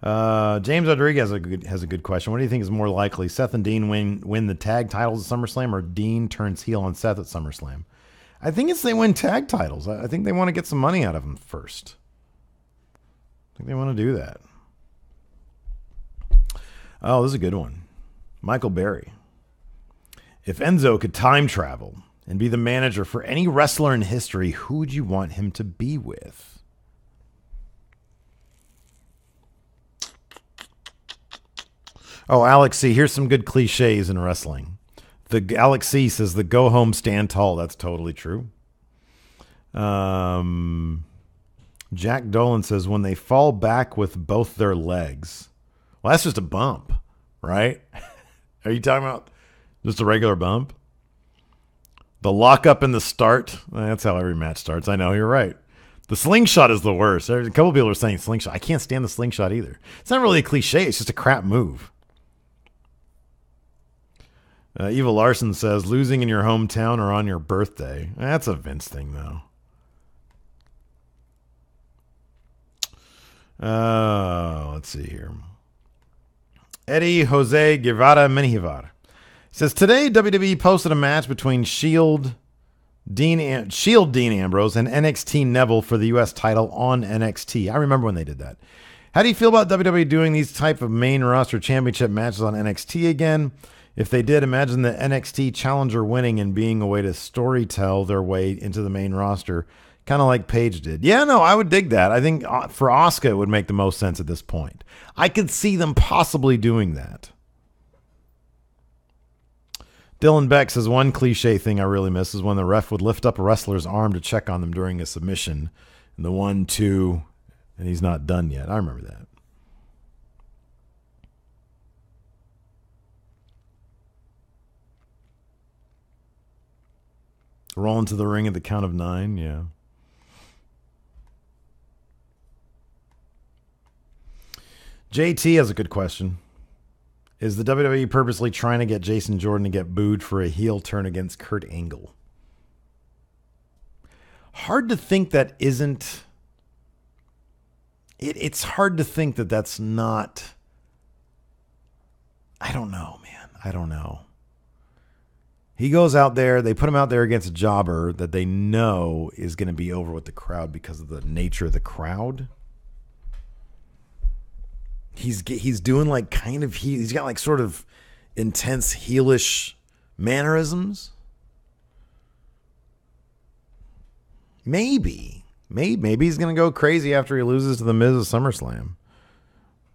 James Rodriguez has a good question. What do you think is more likely? Seth and Dean win the tag titles at SummerSlam, or Dean turns heel on Seth at SummerSlam? I think it's they win tag titles. I think they want to get some money out of them first. I think they want to do that. Oh, this is a good one. Michael Berry. If Enzo could time travel and be the manager for any wrestler in history, who would you want him to be with? Oh, Alex C. Here's some good cliches in wrestling. The Alex C. says the go home, stand tall. That's totally true. Jack Dolan says when they fall back with both their legs. Well, that's just a bump, right? Are you talking about just a regular bump? The lockup in the start. That's how every match starts. I know, you're right. The slingshot is the worst. A couple people are saying slingshot. I can't stand the slingshot either. It's not really a cliche. It's just a crap move. Eva Larson says, losing in your hometown or on your birthday. That's a Vince thing, though. Let's see here. Eddie Jose Guevara Menivar says, today WWE posted a match between Shield Dean Ambrose and NXT Neville for the U.S. title on NXT. I remember when they did that. How do you feel about WWE doing these type of main roster championship matches on NXT again? If they did, imagine the NXT challenger winning and being a way to storytell their way into the main roster, kind of like Paige did. Yeah, no, I would dig that. I think for Asuka, it would make the most sense at this point. I could see them possibly doing that. Dylan Beck says, one cliche thing I really miss is when the ref would lift up a wrestler's arm to check on them during a submission. And the 1-2, and he's not done yet. I remember that. Roll into the ring at the count of 9, yeah. JT has a good question. Is the WWE purposely trying to get Jason Jordan to get booed for a heel turn against Kurt Angle? Hard to think that isn't... It's hard to think that that's not... I don't know, man. I don't know. He goes out there, they put him out there against a jobber that they know is going to be over with the crowd because of the nature of the crowd. He's doing like kind of, he's got like sort of intense heelish mannerisms. Maybe he's going to go crazy after he loses to the Miz at SummerSlam.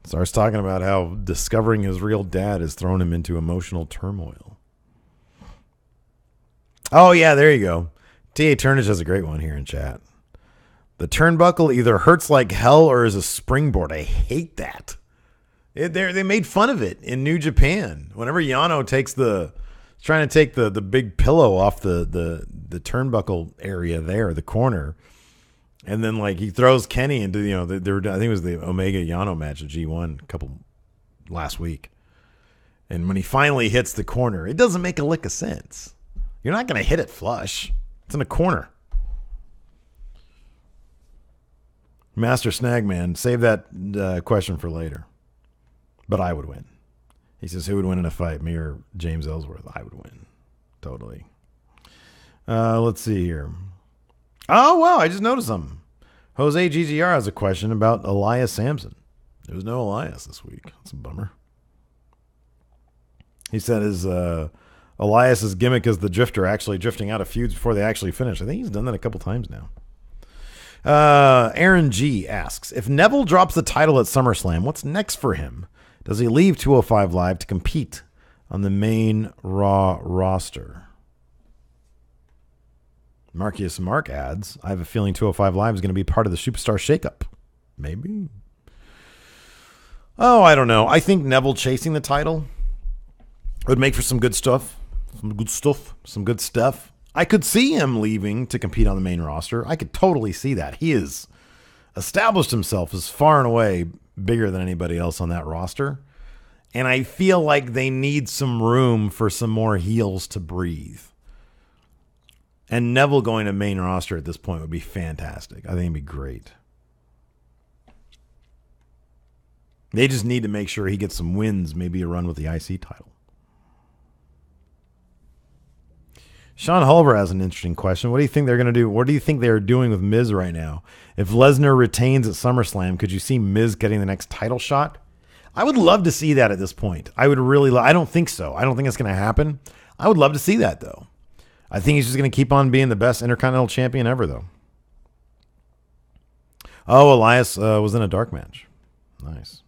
Starts talking about how discovering his real dad has thrown him into emotional turmoil. Oh, yeah, there you go. T.A. Turnage has a great one here in chat. The turnbuckle either hurts like hell or is a springboard. I hate that. They made fun of it in New Japan. Whenever Yano trying to take the big pillow off the turnbuckle area there, the corner, and then like he throws Kenny into, I think it was the Omega Yano match at G1 last week. And when he finally hits the corner, it doesn't make a lick of sense. You're not going to hit it flush. It's in a corner. Master Snagman, save that question for later. But I would win. He says, who would win in a fight, me or James Ellsworth? I would win. Totally. Let's see here. Oh, wow, I just noticed something. Jose GGR has a question about Elias Sampson. There was no Elias this week. That's a bummer. He said his... Elias's gimmick is the drifter, actually drifting out of feuds before they actually finish. I think he's done that a couple times now. Aaron G asks, if Neville drops the title at SummerSlam, what's next for him? Does he leave 205 Live to compete on the main Raw roster? Marcus Mark adds, I have a feeling 205 Live is going to be part of the Superstar shakeup. Maybe. Oh, I don't know. I think Neville chasing the title It would make for some good stuff. Some good stuff. I could see him leaving to compete on the main roster. I could totally see that. He has established himself as far and away bigger than anybody else on that roster. And I feel like they need some room for some more heels to breathe. And Neville going to main roster at this point would be fantastic. I think it'd be great. They just need to make sure he gets some wins, maybe a run with the IC title. Sean Hulver has an interesting question. What do you think they're going to do? What do you think they're doing with Miz right now? If Lesnar retains at SummerSlam, could you see Miz getting the next title shot? I would love to see that at this point. I would really I don't think so. I don't think it's going to happen. I would love to see that, though. I think he's just going to keep on being the best Intercontinental Champion ever, though. Oh, Elias was in a dark match. Nice.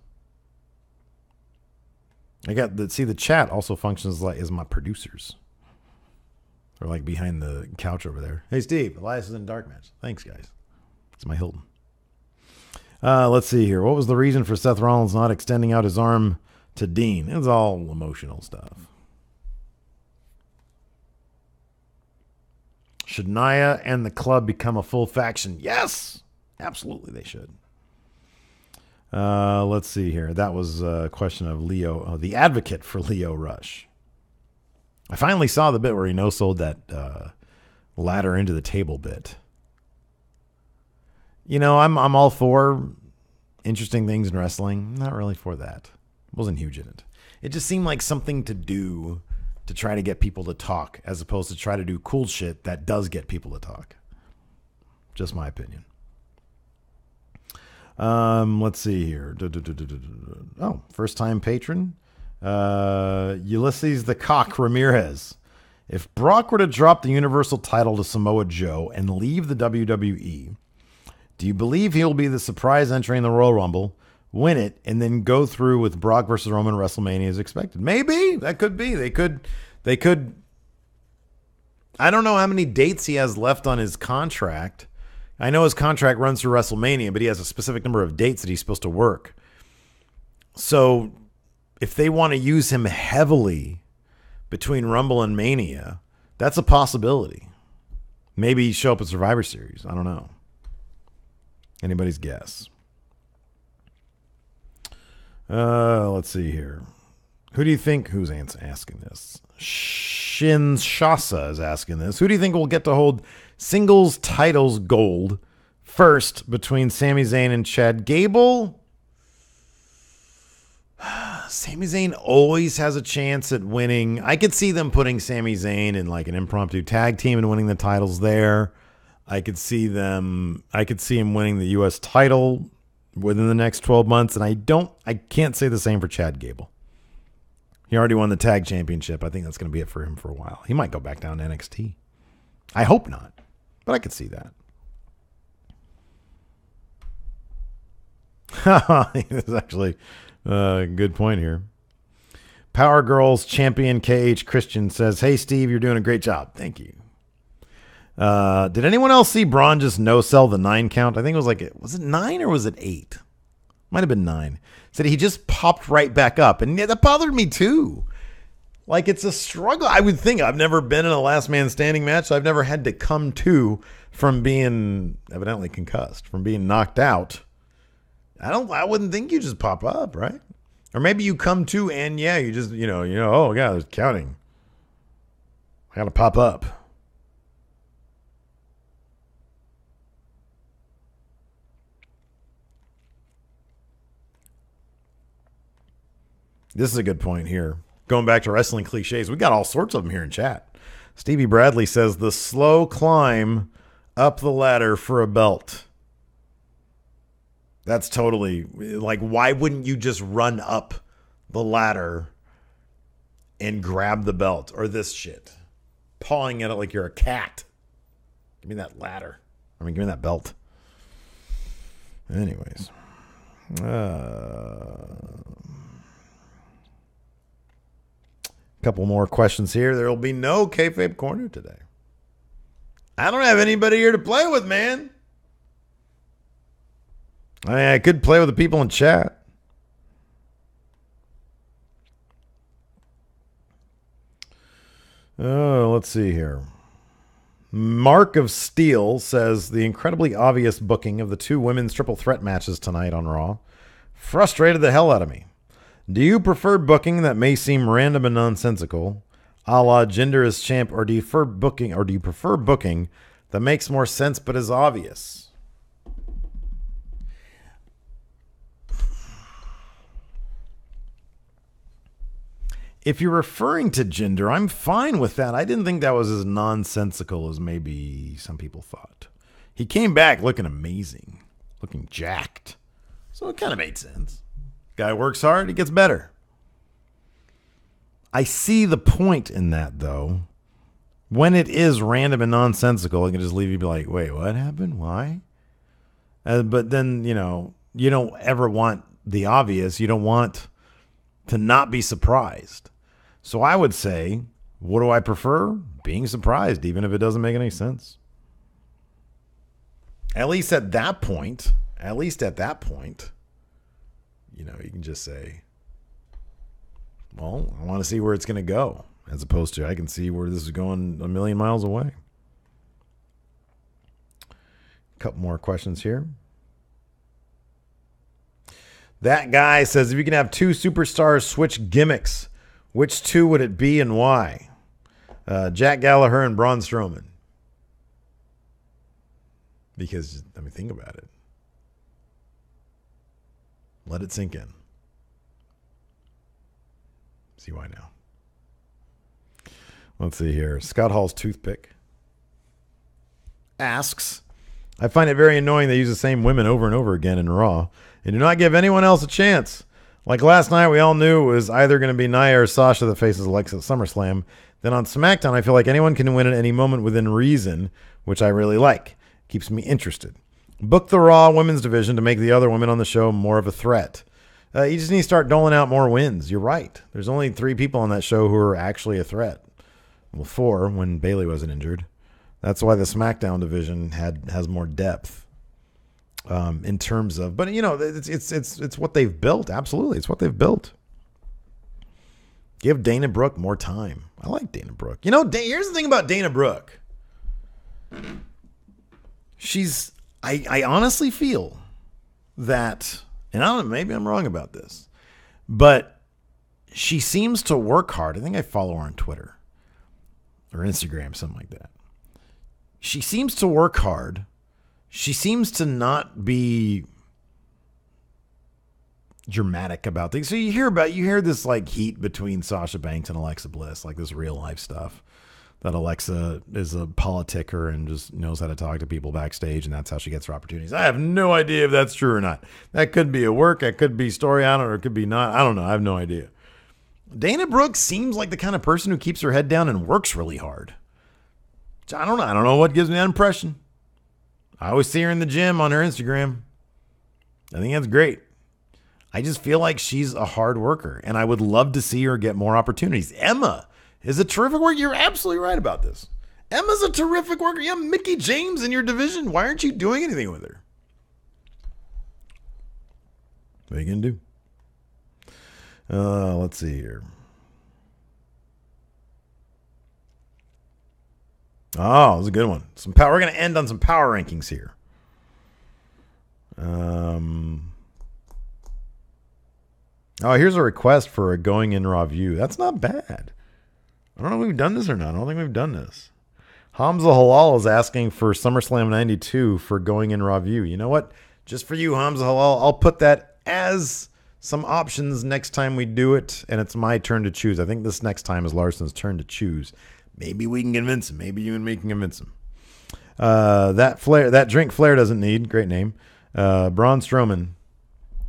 The chat also functions like as my producers. Or like behind the couch over there. Hey, Steve, Elias is in a dark match. Thanks, guys. It's my Hilton. Let's see here. What was the reason for Seth Rollins not extending out his arm to Dean? It was all emotional stuff. Should Nia and the club become a full faction? Yes, absolutely they should. Let's see here. That was a question of Leo, the advocate for Leo Rush. I finally saw the bit where he no-sold that ladder into the table bit. You know, I'm all for interesting things in wrestling. Not really for that. Wasn't huge in it. It just seemed like something to do to try to get people to talk, as opposed to try to do cool shit that does get people to talk. Just my opinion. Let's see here. Oh, first-time patron. Ulysses the Cock Ramirez. If Brock were to drop the Universal title to Samoa Joe and leave the WWE, do you believe he'll be the surprise entry in the Royal Rumble, win it, and then go through with Brock versus Roman WrestleMania as expected? Maybe. That could be. They could. I don't know how many dates he has left on his contract. I know his contract runs through WrestleMania, but he has a specific number of dates that he's supposed to work. So if they want to use him heavily between Rumble and Mania, that's a possibility. Maybe he show up at Survivor Series. I don't know. Anybody's guess. Let's see here. Who do you think? Who's asking this? Shinshasa is asking this. Who do you think will get to hold singles titles gold first between Sami Zayn and Chad Gable? Sami Zayn always has a chance at winning. I could see them putting Sami Zayn in like an impromptu tag team and winning the titles there. I could see him winning the U.S. title within the next 12 months. And I can't say the same for Chad Gable. He already won the tag championship. I think that's going to be it for him for a while. He might go back down to NXT. I hope not, but I could see that. That's actually a good point here. Power Girls champion KH Christian says, "Hey, Steve, you're doing a great job." Thank you. Did anyone else see Braun just no-sell the 9 count? I think it was it 9 or was it 8? Might have been 9. Said he just popped right back up. And yeah, that bothered me too. Like, it's a struggle. I would think. I've never been in a last man standing match. So I've never had to come to from being evidently concussed, from being knocked out. I wouldn't think you just pop up, right? Or maybe you come to and yeah, you just, oh yeah, there's counting. I got to pop up. This is a good point here. Going back to wrestling cliches, we got all sorts of them here in chat. Stevie Bradley says the slow climb up the ladder for a belt. That's totally like, why wouldn't you just run up the ladder and grab the belt or this shit? Pawing at it like you're a cat. Give me that ladder. Give me that belt. Anyways. Couple more questions here. There will be no kayfabe corner today. I don't have anybody here to play with, man. I could play with the people in chat. Oh, let's see here. Mark of Steel says the incredibly obvious booking of the two women's triple threat matches tonight on Raw frustrated the hell out of me. Do you prefer booking that may seem random and nonsensical, a la gender as champ, or do you prefer booking that makes more sense but is obvious? If you're referring to gender, I'm fine with that. I didn't think that was as nonsensical as maybe some people thought. He came back looking amazing, looking jacked. So it kind of made sense. Guy works hard, he gets better. I see the point in that, though. When it is random and nonsensical, it can just leave you be like, wait, what happened? Why? But then, you don't ever want the obvious. You don't want to not be surprised. So I would say, what do I prefer? Being surprised, even if it doesn't make any sense. At least at that point, you can just say, well, I want to see where it's going to go, as opposed to I can see where this is going a million miles away. A couple more questions here. That guy says, if you can have two superstars switch gimmicks, which two would it be and why? Jack Gallagher and Braun Strowman. Because, think about it. Let it sink in. See why now. Let's see here. Scott Hall's Toothpick asks, I find it very annoying they use the same women over and over again in Raw and do not give anyone else a chance. Like last night, we all knew it was either going to be Nia or Sasha that faces Alexa at SummerSlam. Then on SmackDown, I feel like anyone can win at any moment within reason, which I really like. Keeps me interested. Book the Raw women's division to make the other women on the show more of a threat. You just need to start doling out more wins. You're right. There's only 3 people on that show who are actually a threat. Well, 4 when Bayley wasn't injured. That's why the SmackDown division has more depth. In terms of, but it's what they've built. Absolutely, it's what they've built. Give Dana Brooke more time. I like Dana Brooke. Here's the thing about Dana Brooke. I honestly feel that, and I don't know, maybe I'm wrong about this, but she seems to work hard. I think I follow her on Twitter or Instagram, something like that. She seems to work hard. She seems to not be dramatic about things. So you hear this like heat between Sasha Banks and Alexa Bliss, like this real life stuff that Alexa is a politicker and just knows how to talk to people backstage, and that's how she gets her opportunities. I have no idea if that's true or not. That could be a work, it could be story on it, or it could be not. I don't know. I have no idea. Dana Brooke seems like the kind of person who keeps her head down and works really hard. I don't know what gives me that impression. I always see her in the gym on her Instagram. I think that's great. I just feel like she's a hard worker, and I would love to see her get more opportunities. Emma is a terrific worker. You're absolutely right about this. Emma's a terrific worker. You have Mickie James in your division. Why aren't you doing anything with her? What are you going to do? Let's see here. Oh, it was a good one. Some power. We're going to end on some power rankings here. Here's a request for a going in Raw view. That's not bad. I don't know if we've done this or not. I don't think we've done this. Hamza Halal is asking for SummerSlam 92 for going in Raw view. You know what? Just for you, Hamza Halal, I'll put that as some options next time we do it, and it's my turn to choose. I think this next time is Larson's turn to choose. Maybe we can convince him. Maybe you and me can convince him. That drink Flair doesn't need. Great name. Braun Strowman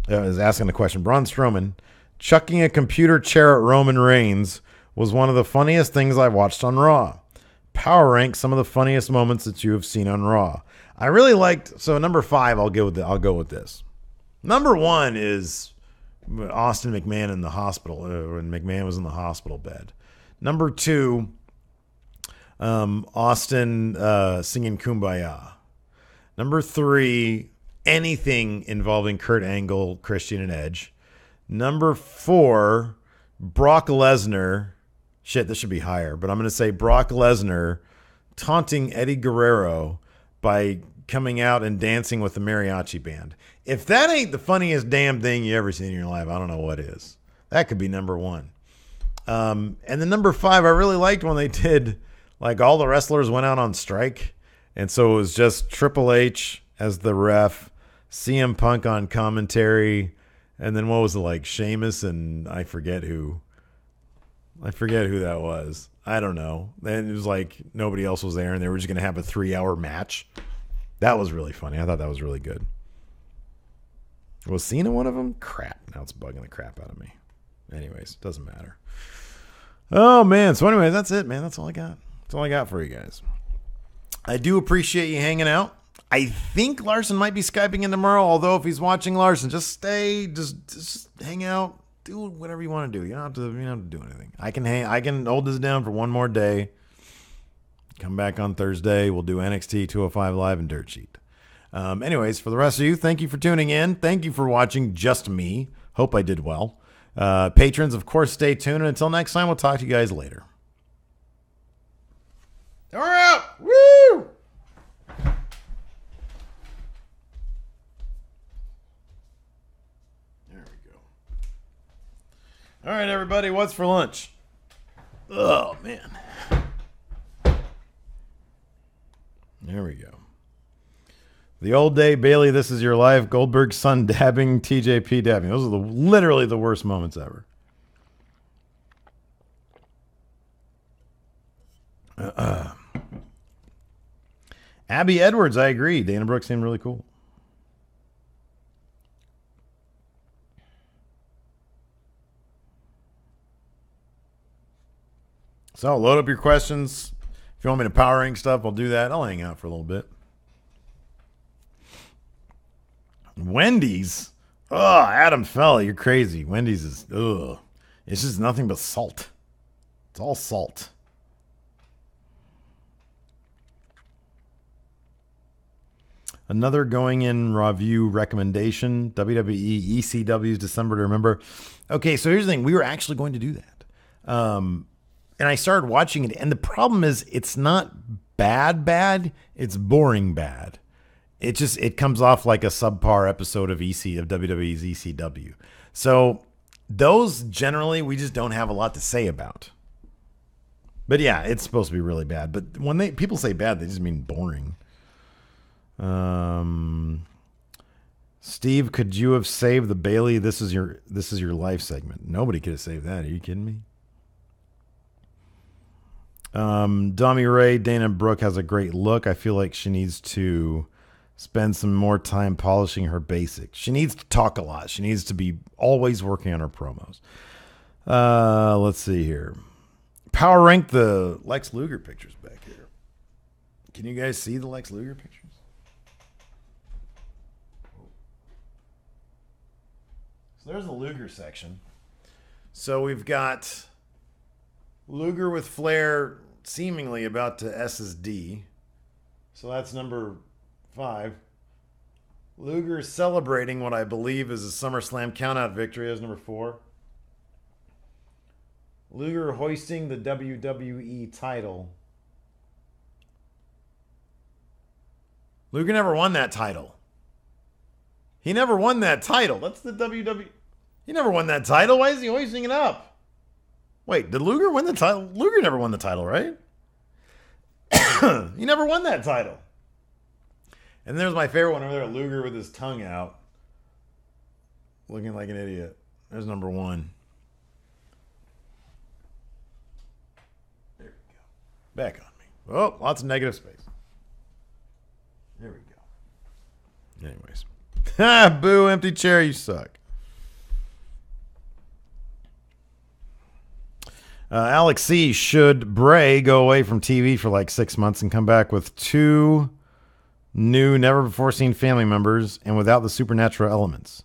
is asking the question. Braun Strowman chucking a computer chair at Roman Reigns was one of the funniest things I watched on Raw. Power rank some of the funniest moments that you have seen on Raw. I really liked. So number 5, I'll go with this. Number 1 is Austin McMahon in the hospital when McMahon was in the hospital bed. Number 2. Austin singing Kumbaya. Number 3, anything involving Kurt Angle, Christian, and Edge. Number 4, Brock Lesnar Shit, this should be higher, but I'm going to say Brock Lesnar taunting Eddie Guerrero by coming out and dancing with the mariachi band. If that ain't the funniest damn thing you ever seen in your life, I don't know what is. That could be number one. And then number 5, I really liked when they did, like, all the wrestlers went out on strike. And so it was just Triple H as the ref, CM Punk on commentary, and then what was it, like, Sheamus and I forget who that was. I don't know. Then it was like nobody else was there and they were just going to have a 3-hour match. That was really funny. I thought that was really good. Was Cena one of them? Crap. Now it's bugging the crap out of me. Anyways, doesn't matter. Oh, man. So anyway, that's it, man. That's all I got. That's all I got for you guys. I do appreciate you hanging out. I think Larson might be Skyping in tomorrow, although if he's watching Larson, just stay, just hang out. Do whatever you want to do. You don't have to do anything. I can hold this down for one more day. Come back on Thursday. We'll do NXT 205 Live and Dirt Sheet. Anyways, for the rest of you, thank you for tuning in. Thank you for watching just me. Hope I did well. Patrons, of course, stay tuned. And until next time, we'll talk to you guys later. We're out. Woo! All right, everybody, what's for lunch? Oh, man. There we go. The old day, Bailey, this is your life. Goldberg's son dabbing, TJP dabbing. Those are literally the worst moments ever. Abby Edwards, I agree. Dana Brooks seemed really cool. So load up your questions. If you want me to power rank stuff, I'll do that. I'll hang out for a little bit. Wendy's? Oh, Adam Fella, you're crazy. Wendy's is, ugh. It's just nothing but salt. It's all salt. Another going in review recommendation. WWE ECW's December to Remember. Okay, so here's the thing. We were actually going to do that. And I started watching it, and the problem is it's not bad. It's boring bad. It comes off like a subpar episode of WWE's ECW. So those generally we just don't have a lot to say about. But yeah, it's supposed to be really bad. But when people say bad, they just mean boring. Steve, could you have saved the Bailey This is your life segment? Nobody could have saved that. Are you kidding me? Dummy Ray, Dana Brooke has a great look. I feel like she needs to spend some more time polishing her basics. She needs to talk a lot. She needs to be always working on her promos. Let's see here. Power rank the Lex Luger pictures back here. Can you guys see the Lex Luger pictures? So there's the Luger section. So we've got Luger with Flair seemingly about to SSD. So that's number 5. Luger celebrating what I believe is a SummerSlam countout victory as number 4. Luger hoisting the WWE title. Luger never won that title. He never won that title. That's the WWE. He never won that title. Why is he hoisting it up? Wait, did Luger win the title? Luger never won the title, right? He never won that title. And there's my favorite one over there, Luger with his tongue out. Looking like an idiot. There's number 1. There we go. Back on me. Oh, lots of negative space. There we go. Anyways. Ha, boo, empty chair, you suck. Alex C. Should Bray go away from TV for like 6 months and come back with 2 new, never-before-seen family members and without the supernatural elements?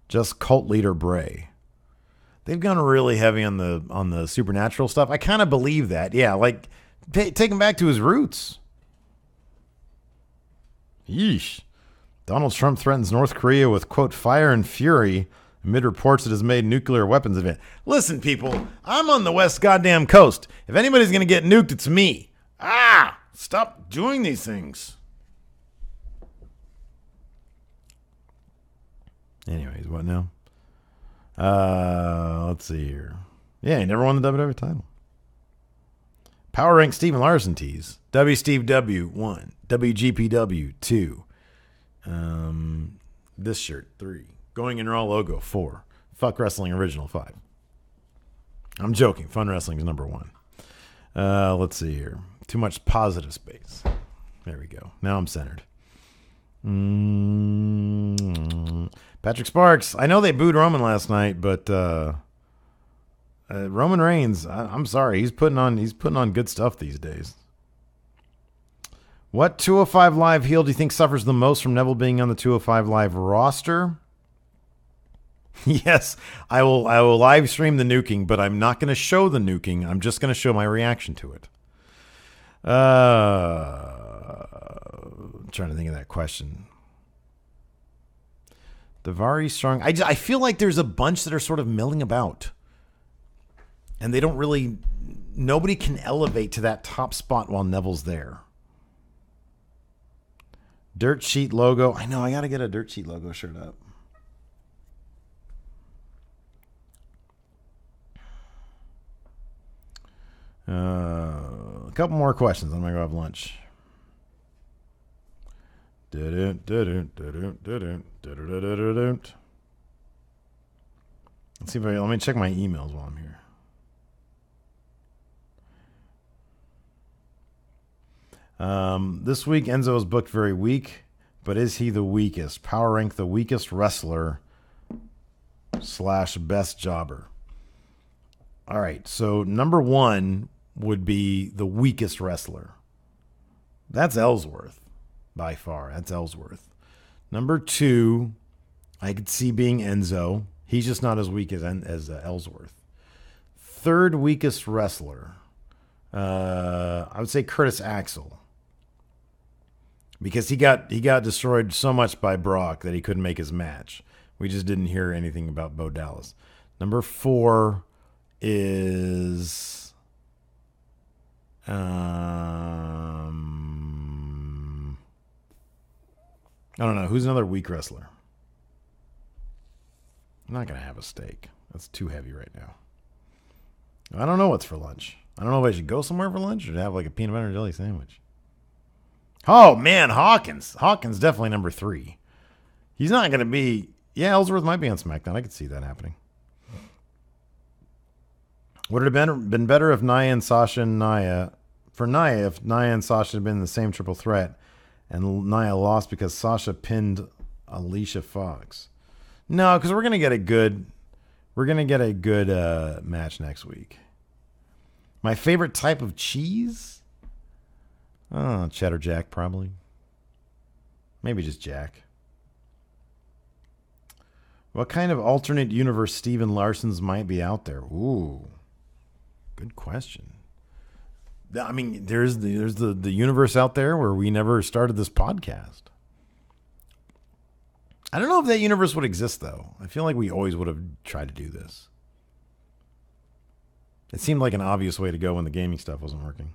Just cult leader Bray. They've gone really heavy on the supernatural stuff. I kind of believe that. Yeah, like, take him back to his roots. Yeesh. Donald Trump threatens North Korea with, quote, fire and fury Amid reports it has made nuclear weapons event. Listen, people, I'm on the west goddamn coast. If anybody's going to get nuked, it's me. Stop doing these things. Anyways, what now? Let's see here. Yeah, he never won the WWE title. Power Rank Steven Larson tees. W Steve W 1. WGPW 2. This shirt 3. Going in Raw logo 4. Fuck Wrestling Original 5. I'm joking. Fun Wrestling is number 1. Let's see here. Too much positive space. There we go. Now I'm centered. Patrick Sparks. I know they booed Roman last night, but Roman Reigns, I'm sorry, he's putting on good stuff these days. What 205 Live heel do you think suffers the most from Neville being on the 205 Live roster? Yes, I will live stream the nuking, but I'm not going to show the nuking. I'm just going to show my reaction to it. I'm trying to think of that question. Davari Strong. I feel like there's a bunch that are sort of milling about. And they don't really... Nobody can elevate to that top spot while Neville's there. Dirt Sheet logo. I know, I got to get a Dirt Sheet logo shirt up. A couple more questions. I'm going to go have lunch. Let's see if let me check my emails while I'm here. This week Enzo is booked very weak, but is he the weakest? Power rank the weakest wrestler / best jobber. All right, so number 1 would be the weakest wrestler. That's Ellsworth. By far, that's Ellsworth. Number 2, I could see being Enzo. He's just not as weak as Ellsworth. Third weakest wrestler, I would say Curtis Axel, because he got destroyed so much by Brock that he couldn't make his match. We just didn't hear anything about Bo Dallas. Number 4 is I don't know. Who's another weak wrestler? I'm not going to have a steak. That's too heavy right now. I don't know what's for lunch. I don't know if I should go somewhere for lunch or have like a peanut butter and jelly sandwich. Oh, man, Hawkins. Hawkins definitely number 3. He's not going to be... Yeah, Ellsworth might be on SmackDown. I could see that happening. Would it have been better if Nia and Sasha and Nia... For Nia, if Nia and Sasha had been in the same triple threat and Nia lost because Sasha pinned Alicia Fox. No, because we're gonna get a good match next week. My favorite type of cheese? Oh, cheddar jack probably. Maybe just jack. What kind of alternate universe Steven Larson's might be out there? Ooh, good question. I mean, there's the universe out there where we never started this podcast. I don't know if that universe would exist, though. I feel like we always would have tried to do this. It seemed like an obvious way to go when the gaming stuff wasn't working.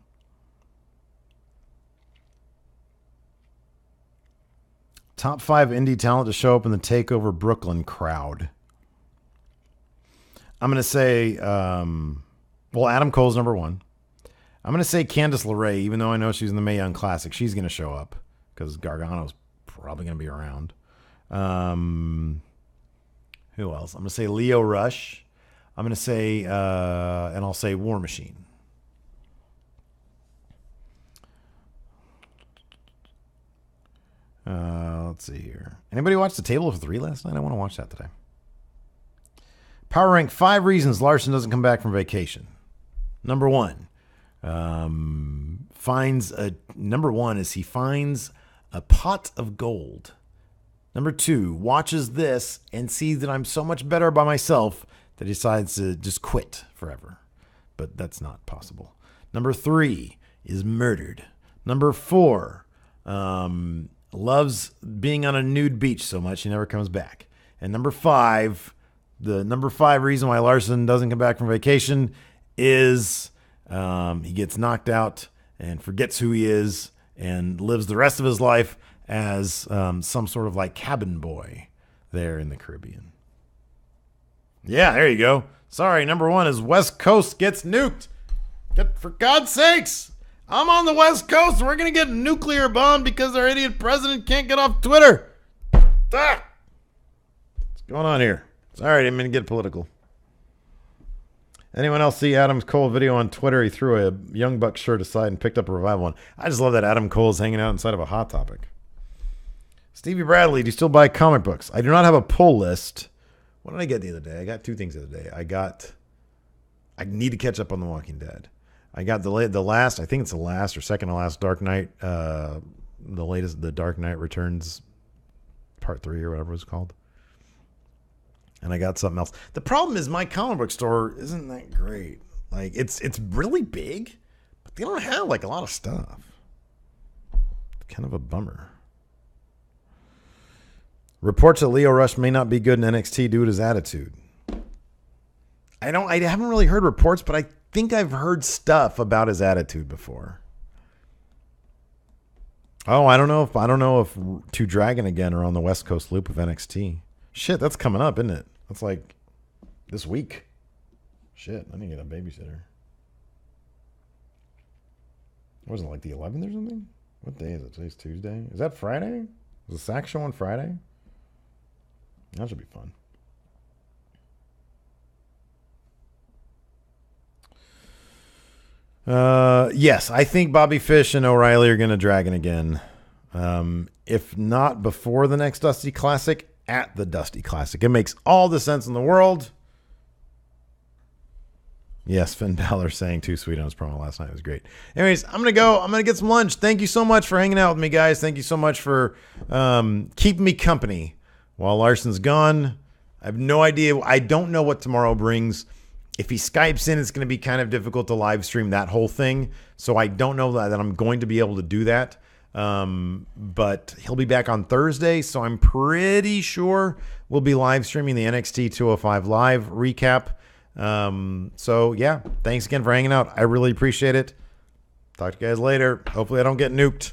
Top 5 indie talent to show up in the TakeOver Brooklyn crowd. I'm going to say, Adam Cole's number 1. I'm going to say Candice LeRae, even though I know she's in the Mae Young Classic. She's going to show up because Gargano's probably going to be around. Who else? I'm going to say Leo Rush. I'm going to say, and I'll say War Machine. Let's see here. Anybody watch the Table of 3 last night? I want to watch that today. Power rank 5 reasons Larson doesn't come back from vacation. Number 1. Number 1 is he finds a pot of gold. Number 2, watches this and sees that I'm so much better by myself that he decides to just quit forever. But that's not possible. Number 3 is murdered. Number 4, loves being on a nude beach so much he never comes back. And number 5, the number 5 reason why Larson doesn't come back from vacation is he gets knocked out and forgets who he is and lives the rest of his life as some sort of like cabin boy there in the Caribbean. Yeah, there you go. Sorry, number 1 is West Coast gets nuked. For God's sakes, I'm on the West Coast. We're going to get nuclear bombed because our idiot president can't get off Twitter. What's going on here? Sorry, I didn't mean to get political. Anyone else see Adam Cole video on Twitter? He threw a Young Buck shirt aside and picked up a Revival one. I just love that Adam Cole's hanging out inside of a Hot Topic. Stevie Bradley, do you still buy comic books? I do not have a pull list. What did I get the other day? I got 2 things the other day. I need to catch up on The Walking Dead. I got the last, I think it's the last or second to last Dark Knight, the latest, The Dark Knight Returns Part 3 or whatever it's called. And I got something else. The problem is my comic book store isn't that great. Like it's really big, but they don't have like a lot of stuff. It's kind of a bummer. Reports that Lio Rush may not be good in NXT due to his attitude. I haven't really heard reports, but I think I've heard stuff about his attitude before. Oh, I don't know if Two Dragon again are on the West Coast loop of NXT. Shit, that's coming up, isn't it? That's like this week. Shit, I need to get a babysitter. Wasn't it like the 11th or something? What day is it? Today's Tuesday. Is that Friday? Is the Sack show on Friday? That should be fun. Yes, I think Bobby Fish and O'Reilly are going to Dragon again. If not before the next Dusty Classic, at the Dusty Classic. It makes all the sense in the world. Yes, Finn Balor saying too sweet on his promo last night. It was great. Anyways, I'm going to go. I'm going to get some lunch. Thank you so much for hanging out with me, guys. Thank you so much for keeping me company while Larson's gone. I have no idea. I don't know what tomorrow brings. If he Skypes in, it's going to be kind of difficult to live stream that whole thing. So I don't know that I'm going to be able to do that. But he'll be back on Thursday. So I'm pretty sure we'll be live streaming the NXT 205 Live recap. So yeah, thanks again for hanging out. I really appreciate it. Talk to you guys later. Hopefully I don't get nuked.